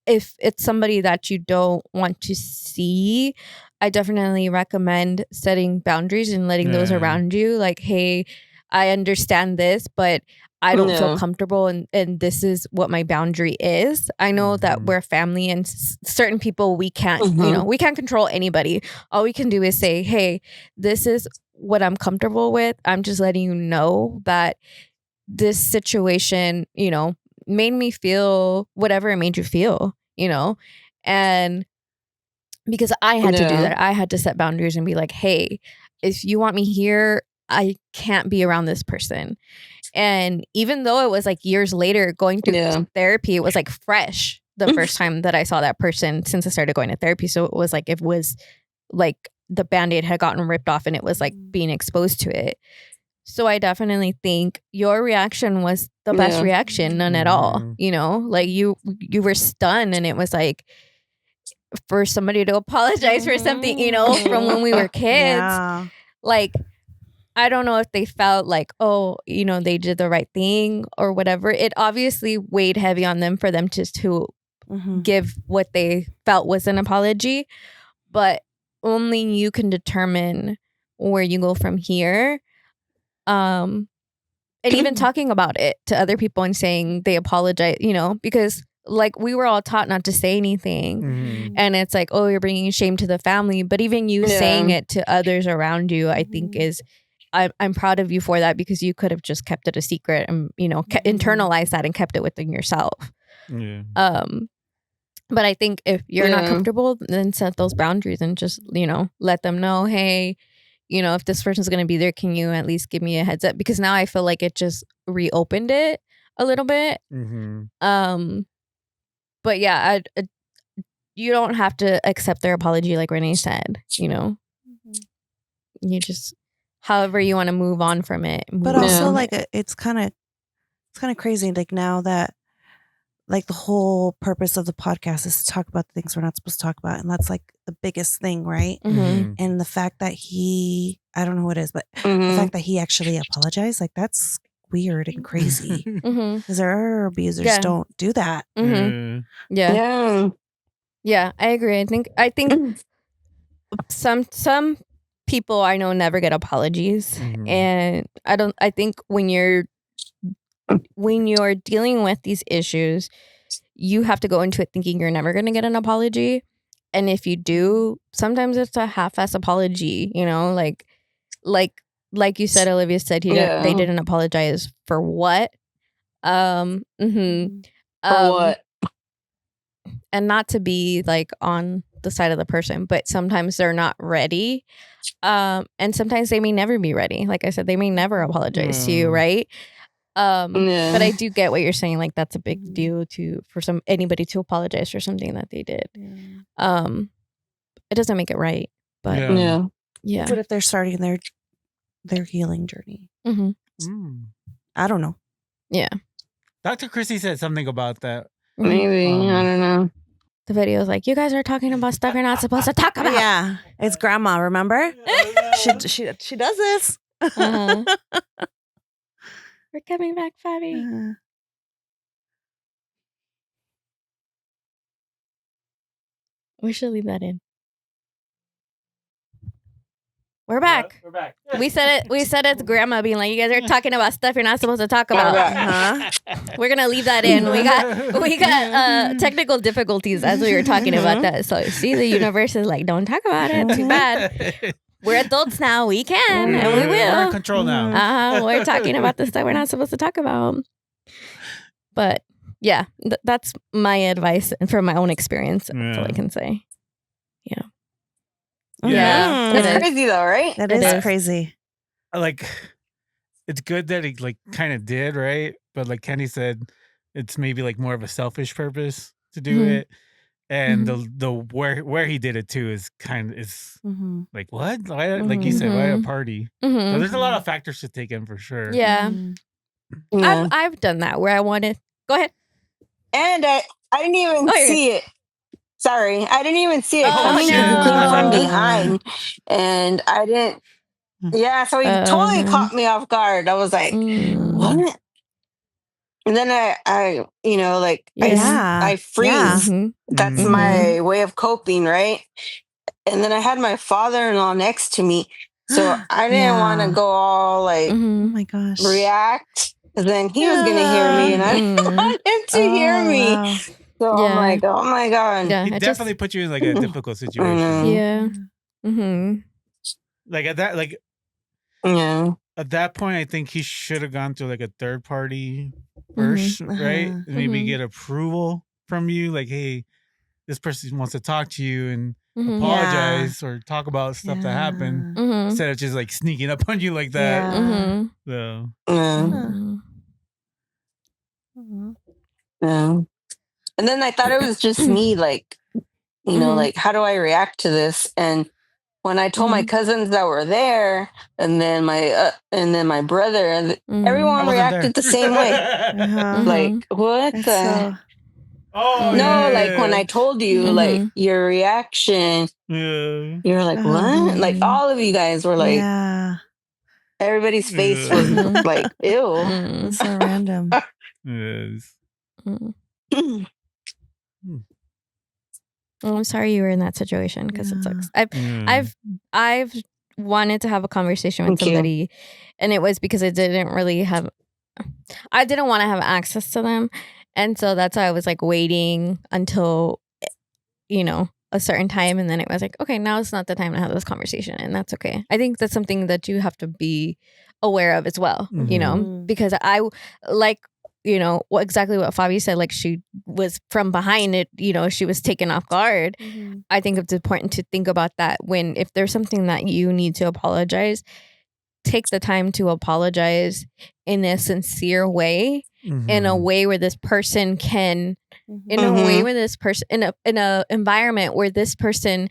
Speaker 3: If it's somebody that you don't want to see, I definitely recommend setting boundaries and letting those around you like, hey, I understand this, but I don't feel comfortable and this is what my boundary is. I know that we're family and certain people we can't, we can't control anybody. All we can do is say, hey, this is what I'm comfortable with. I'm just letting you know that this situation, made me feel whatever it made you feel, and because I had to do that, I had to set boundaries and be like, hey, if you want me here, I can't be around this person. And even though it was like years later going through therapy, it was like fresh the first time that I saw that person since I started going to therapy. So it was like the Band-Aid had gotten ripped off and it was like being exposed to it. So I definitely think your reaction was the best reaction, none at all. Like you were stunned and it was like for somebody to apologize for something, from when we were kids. Like, I don't know if they felt like, oh, they did the right thing or whatever. It obviously weighed heavy on them for them just to give what they felt was an apology. But only you can determine where you go from here. And even talking about it to other people and saying they apologize, because like we were all taught not to say anything. And it's like, oh, you're bringing shame to the family. But even you saying it to others around you, I think is, I'm proud of you for that because you could have just kept it a secret and, internalized that and kept it within yourself.
Speaker 2: Yeah.
Speaker 3: But I think if you're not comfortable, then set those boundaries and just, let them know, hey, if this person's going to be there, can you at least give me a heads up? Because now I feel like it just reopened it a little bit. But yeah, you don't have to accept their apology like Rene said, You just, however you want to move on from it.
Speaker 4: But also like it's kind of crazy. Like now that like the whole purpose of the podcast is to talk about the things we're not supposed to talk about. And that's like the biggest thing, right? And the fact that I don't know what it is, but the fact that he actually apologized, like that's weird and crazy. Because our abusers don't do that.
Speaker 3: Yeah, I agree. I think some people I know never get apologies. And I think when you're dealing with these issues, you have to go into it thinking you're never going to get an apology. And if you do, sometimes it's a half-ass apology, like you said, Olivia said they didn't apologize for what?
Speaker 5: For what?
Speaker 3: And not to be like on the side of the person, but sometimes they're not ready. And sometimes they may never be ready. Like I said, they may never apologize to you, right? But I do get what you're saying. Like that's a big deal for anybody to apologize for something that they did. It doesn't make it right, but yeah.
Speaker 4: What if they're starting their healing journey? I don't know.
Speaker 3: Yeah.
Speaker 2: Dr. Chrissy said something about that.
Speaker 5: Maybe. I don't know.
Speaker 3: The video is like, you guys are talking about stuff you're not supposed to talk about.
Speaker 4: Yeah. It's grandma, remember? she does this.
Speaker 3: We're coming back, Favi. We should leave that in. We're back.
Speaker 2: We're back.
Speaker 3: We said it. We said it's grandma being like, you guys are talking about stuff you're not supposed to talk about. We're gonna leave that in. We got technical difficulties as we were talking about that. So see, the universe is like, don't talk about it. Too bad. We're adults now. We can and we will.
Speaker 2: We're in control now.
Speaker 3: We're talking about the stuff we're not supposed to talk about. But yeah, that's my advice and from my own experience. That's all I can say. Yeah. Yeah.
Speaker 5: It's crazy though, right?
Speaker 4: That is crazy.
Speaker 2: Like, it's good that he like kind of did, right? But like Kenny said, it's maybe like more of a selfish purpose to do it. And the where he did it too is like what? Why, like you said, why a party? So there's a lot of factors to take in for sure.
Speaker 3: Yeah. I've done that where I wanted. Go ahead.
Speaker 5: And I didn't even see it. Sorry, I didn't even see it coming.
Speaker 3: No.
Speaker 5: He came from behind, and I didn't. Yeah, so he totally caught me off guard. I was like, "What?" And then I I freeze.
Speaker 3: Yeah.
Speaker 5: That's my way of coping, right? And then I had my father-in-law next to me, so I didn't want to go all like,
Speaker 4: oh my gosh,
Speaker 5: react. And then he was gonna hear me, and I didn't want him to hear me.
Speaker 4: Wow.
Speaker 5: So I'm like, oh my god.
Speaker 3: Yeah,
Speaker 2: He definitely put you in like a difficult situation.
Speaker 3: Yeah.
Speaker 2: Like at that, like at that point, I think he should have gone to like a third party first, right? And maybe get approval from you, like, hey, this person wants to talk to you and apologize or talk about stuff that happened instead of just like sneaking up on you like that. So.
Speaker 5: And then I thought it was just me, like, you know, like, how do I react to this? And when I told my cousins that were there, and then my brother, everyone reacted the same way. Like, what the? Like when I told you, like your reaction, you're like, what? Like all of you guys were like, everybody's face was like, ew.
Speaker 4: It's so random.
Speaker 2: Yes.
Speaker 3: I'm sorry you were in that situation because it sucks. I've wanted to have a conversation with somebody, and it was because I didn't want to have access to them, and so that's why I was like waiting until a certain time, and then it was like, okay, now it's not the time to have this conversation, and that's okay. I think that's something that you have to be aware of as well, because I like. Exactly what Favi said, like she was from behind it, she was taken off guard. I think it's important to think about that if there's something that you need to apologize, take the time to apologize in a sincere way, in a way where this person can, in a way where this person, in a environment where this person,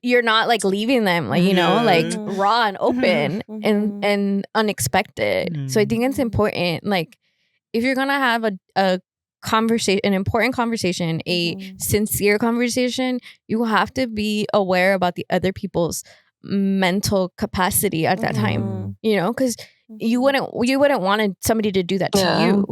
Speaker 3: you're not like leaving them like like raw and open and unexpected. So I think it's important, like if you're gonna have a conversation, an important conversation, a sincere conversation, you have to be aware about the other people's mental capacity at that time, because you wouldn't want somebody to do that to you,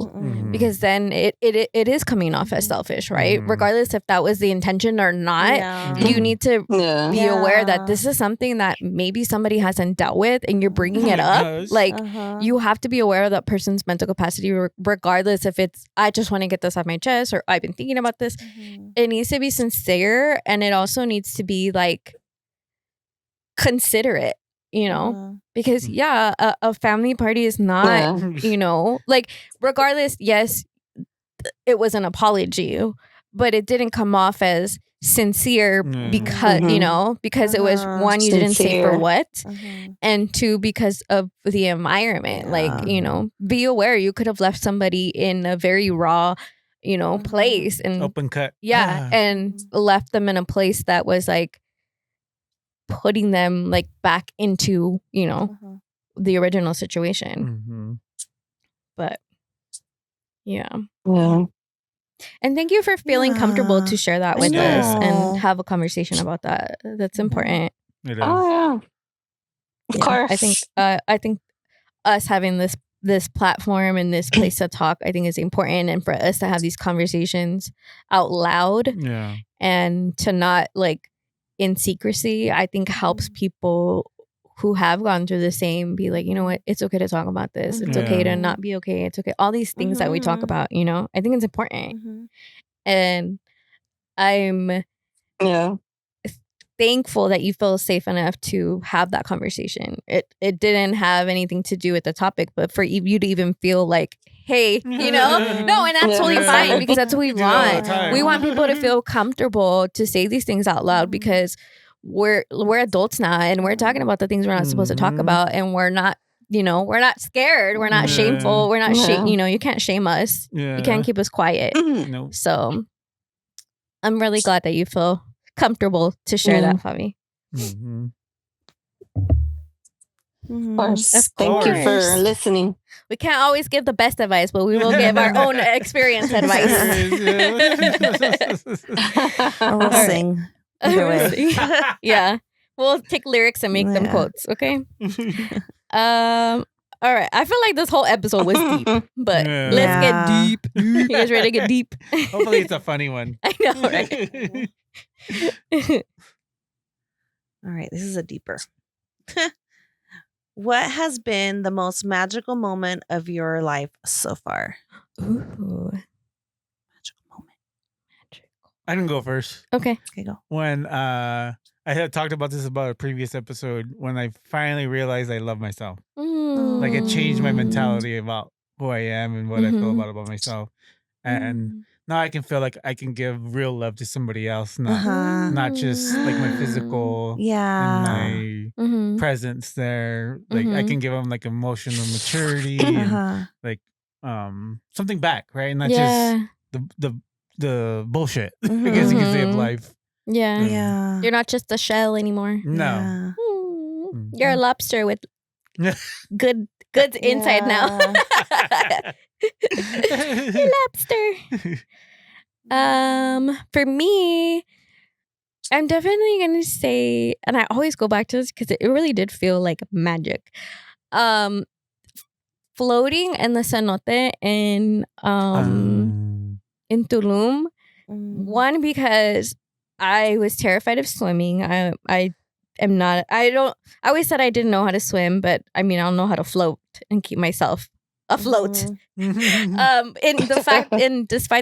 Speaker 3: because then it is coming off as selfish, right? Regardless if that was the intention or not, you need to be aware that this is something that maybe somebody hasn't dealt with, and you're bringing it up. Like you have to be aware of that person's mental capacity, regardless if it's I just want to get this off my chest or I've been thinking about this. It needs to be sincere, and it also needs to be like considerate. Because a family party is not, like regardless, yes, it was an apology, but it didn't come off as sincere because, because it was one, you didn't say for what, and two, because of the environment. Like, be aware you could have left somebody in a very raw, place and
Speaker 2: open cut.
Speaker 3: And left them in a place that was like putting them like back into the original situation. But and thank you for feeling comfortable to share that with us and have a conversation about that. That's important.
Speaker 2: It is.
Speaker 5: Of course.
Speaker 3: I think us having this platform and this place to talk, I think is important, and for us to have these conversations out loud and to not like in secrecy, I think helps people who have gone through the same be like, you know what, it's okay to talk about this. It's okay to not be okay. It's okay. All these things that we talk about, you know, I think it's important. And I'm thankful that you feel safe enough to have that conversation. It didn't have anything to do with the topic, but for you to even feel like, hey, you know, no, and that's totally fine because that's what we want. We want people to feel comfortable to say these things out loud because we're adults now and we're talking about the things we're not supposed to talk about, and we're not, you know, we're not scared, we're not shameful, we're not you know, you can't shame us, you can't keep us quiet. So I'm really glad that you feel comfortable to share that, Favi.
Speaker 5: Of course. Thank you for listening.
Speaker 3: We can't always give the best advice, but we will give our own experience advice.
Speaker 4: Or we'll sing. Either way.
Speaker 3: Yeah. We'll take lyrics and make them quotes, okay? All right. I feel like this whole episode was deep, but let's get deep. You guys ready to get deep?
Speaker 2: Hopefully it's a funny one.
Speaker 3: I know, right?
Speaker 4: All right. This is a deeper. What has been the most magical moment of your life so far?
Speaker 3: Ooh.
Speaker 4: Magical moment.
Speaker 2: I can go first.
Speaker 3: Okay,
Speaker 4: go.
Speaker 2: When I had talked about this about a previous episode, when I finally realized I love myself. Like it changed my mentality about who I am and what I feel about myself. And now I can feel like I can give real love to somebody else, not just like my physical and my presence there. Like I can give them like emotional maturity and like something back, right? And not just the bullshit, I guess you can say, of life.
Speaker 3: Yeah. You're not just a shell anymore.
Speaker 2: No.
Speaker 3: You're a lobster with good inside now. Hey, lobster. For me, I'm definitely gonna say, and I always go back to this because it really did feel like magic. Floating in the cenote in Tulum. One, because I was terrified of swimming. I always said I didn't know how to swim, but I mean, I'll know how to float and keep myself afloat. Despite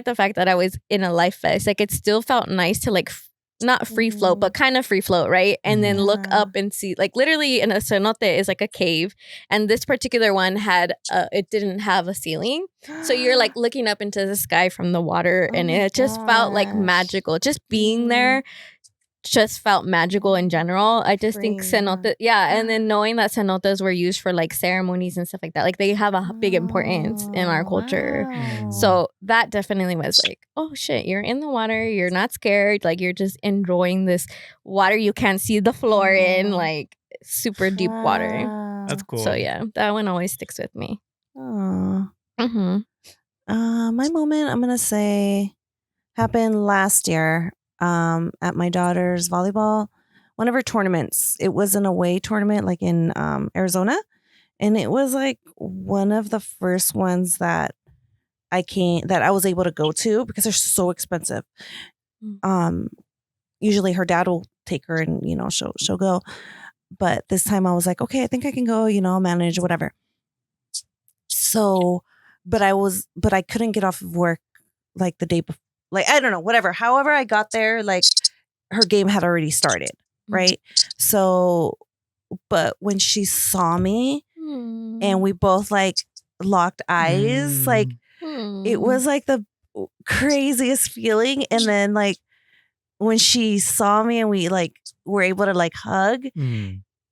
Speaker 3: the fact that I was in a life vest, like it still felt nice to like not free float, but kind of free float, right? And then look up and see, like literally in a cenote is like a cave, and this particular one had it didn't have a ceiling, so you're like looking up into the sky from the water, and it just felt like magical. Just being there just felt magical in general. I just think cenote, and then knowing that cenotes were used for like ceremonies and stuff like that, like they have a big importance in our culture. So that definitely was like, oh shit, you're in the water, you're not scared, like you're just enjoying this water you can't see the floor in, like super deep water.
Speaker 2: That's cool.
Speaker 3: So yeah, that one always sticks with me.
Speaker 4: My moment, I'm gonna say, happened last year. At my daughter's volleyball, one of her tournaments. It was an away tournament, like in Arizona, and it was like one of the first ones that I was able to go to because they're so expensive. Usually her dad will take her and she'll go, but this time I was like, okay, I think I can go. I'll manage whatever. So, but I couldn't get off of work like the day before. Like, I don't know, whatever. However I got there, like her game had already started, right? So, but when she saw me and we both like locked eyes, like it was like the craziest feeling. And then like when she saw me and we like were able to like hug,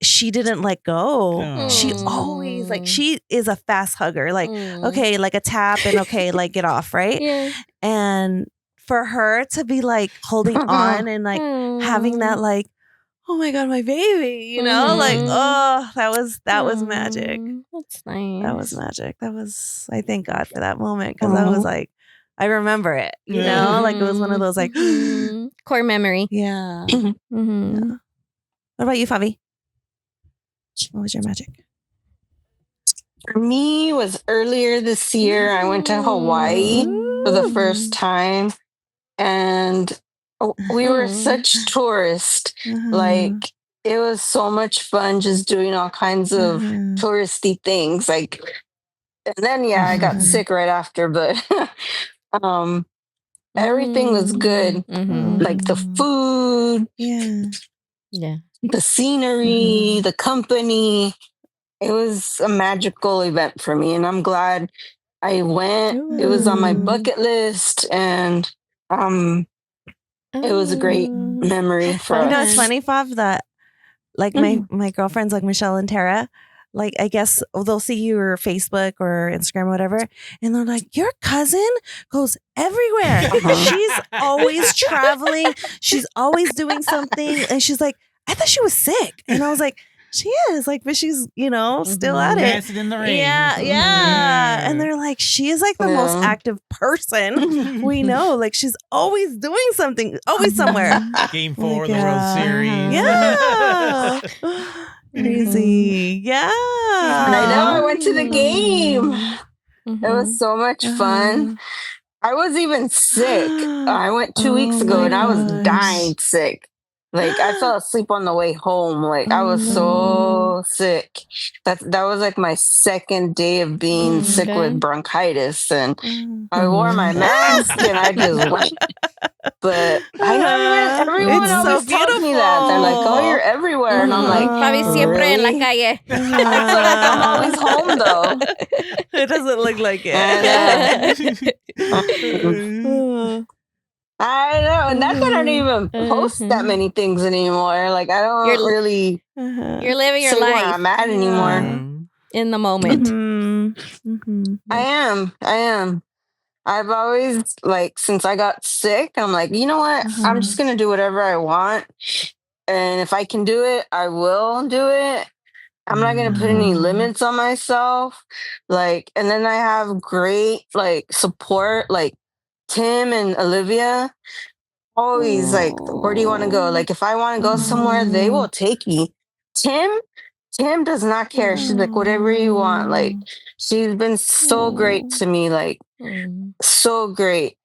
Speaker 4: she didn't let go. She always like, she is a fast hugger. Like, okay, like a tap and okay, like get off, right? And for her to be like holding on and like having that like, oh my God, my baby, like, oh, that was magic.
Speaker 3: That's nice.
Speaker 4: That was magic. I thank God for that moment, because I was like, I remember it, like it was one of those like
Speaker 3: core memory.
Speaker 4: Yeah. Yeah. What about you, Favi? What was your magic?
Speaker 5: For me, it was earlier this year. I went to Hawaii for the first time. And We were such tourists. Like, it was so much fun just doing all kinds of touristy things. Like, and then I got sick right after, but everything was good. Like the food, the scenery, the company. It was a magical event for me, and I'm glad I went. It was on my bucket list, and it was a great memory for us.
Speaker 4: You know, it's funny, Fav, that like my girlfriends like Michelle and Tara, like I guess they'll see your Facebook or Instagram or whatever, and they're like, your cousin goes everywhere. She's always traveling. She's always doing something. And she's like, I thought she was sick. And I was like, she is, like, but she's, still at it.
Speaker 2: Dancing in the rain.
Speaker 4: Yeah. And they're like, she is like the most active person we know. Like, she's always doing something, always somewhere.
Speaker 2: Game 4 of the World Series.
Speaker 4: Yeah. Crazy. Yeah.
Speaker 5: I know. I went to the game. It was so much fun. I was even sick. I went 2 weeks ago and I was dying sick. Like, I fell asleep on the way home. Like, I was so sick. That was like my second day of being sick with bronchitis, and I wore my mask and I just went. But I know everyone always tells me that. They're like, "Oh, you're everywhere," and I'm like,
Speaker 3: Favi siempre en la
Speaker 5: really?
Speaker 3: calle.
Speaker 5: I feel like I'm always home though.
Speaker 4: It doesn't look like it.
Speaker 5: I know, and that's why I don't even post that many things anymore. Like, I don't really
Speaker 3: You're living your
Speaker 5: say
Speaker 3: life
Speaker 5: where I'm at anymore.
Speaker 3: in the moment.
Speaker 5: I am. I've always, like, since I got sick, I'm like, you know what? I'm just gonna do whatever I want, and if I can do it, I will do it. I'm not gonna put any limits on myself. Like, and then I have great, like, support, like Tim and Olivia. Always like, where do you want to go? Like, if I want to go somewhere, they will take me. Tim does not care. She's like, whatever you want. Like, she's been so great to me. Like, so great.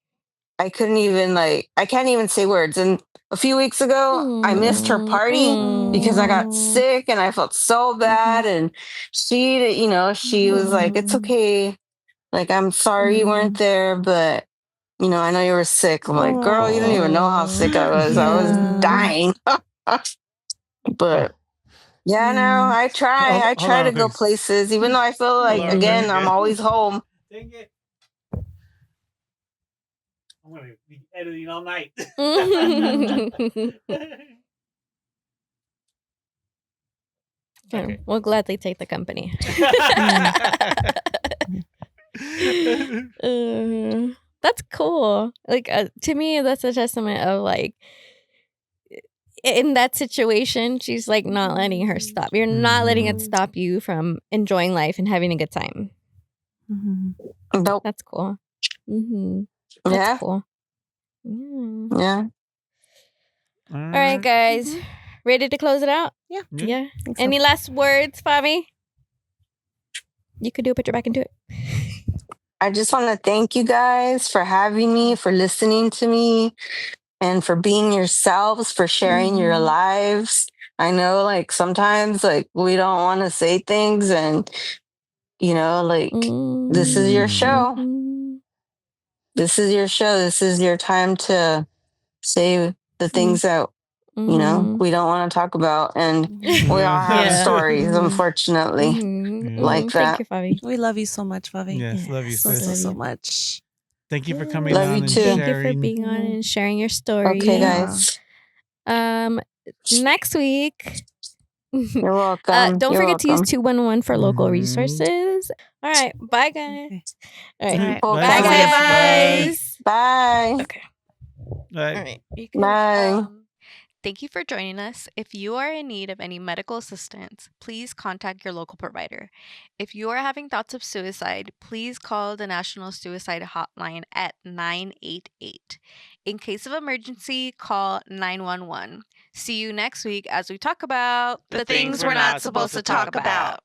Speaker 5: I can't even say words. And a few weeks ago, I missed her party because I got sick and I felt so bad. And she was like, it's okay. Like, I'm sorry you weren't there, but I know you were sick. I'm like, girl, you don't even know how sick I was. I was dying. But yeah, no, I try. I try to go places, even though I feel like, again, I'm always home.
Speaker 2: Dang it. I'm going to be editing all night.
Speaker 3: Okay. We'll gladly take the company. That's cool. Like, to me, that's a testament of, like, in that situation, she's like not letting her stop. You're not letting it stop you from enjoying life and having a good time.
Speaker 5: Nope.
Speaker 3: That's cool. That's cool.
Speaker 5: Yeah.
Speaker 3: All right, guys. Ready to close it out?
Speaker 4: Yeah.
Speaker 3: Any last words, Favi? You could do it. Put your back into it.
Speaker 5: I just want to thank you guys for having me, for listening to me, and for being yourselves, for sharing your lives. I know, like, sometimes, like, we don't want to say things, and, like, this is your show. This is your show. This is your time to say the things that, we don't want to talk about. And we all have stories, unfortunately, like that.
Speaker 3: Thank you, Favi.
Speaker 4: We love you so much, Favi.
Speaker 2: Yes, love you, sis.
Speaker 4: So much.
Speaker 2: Thank you for coming
Speaker 5: Love
Speaker 2: on
Speaker 5: you
Speaker 2: and
Speaker 5: too.
Speaker 2: sharing.
Speaker 3: Thank you for being on and sharing your story.
Speaker 5: Okay, guys.
Speaker 3: Next week,
Speaker 5: You're welcome.
Speaker 3: don't
Speaker 5: You're
Speaker 3: forget to use
Speaker 5: welcome.
Speaker 3: 211 for local resources. All right. Bye, guys.
Speaker 4: Okay.
Speaker 3: All right.
Speaker 5: Cool,
Speaker 3: Bye,
Speaker 5: guys.
Speaker 3: guys.
Speaker 5: Bye.
Speaker 3: Okay.
Speaker 2: Bye.
Speaker 3: All right.
Speaker 5: Bye.
Speaker 1: Thank you for joining us. If you are in need of any medical assistance, please contact your local provider. If you are having thoughts of suicide, please call the National Suicide Hotline at 988. In case of emergency, call 911. See you next week as we talk about
Speaker 2: the things we're not supposed to talk about.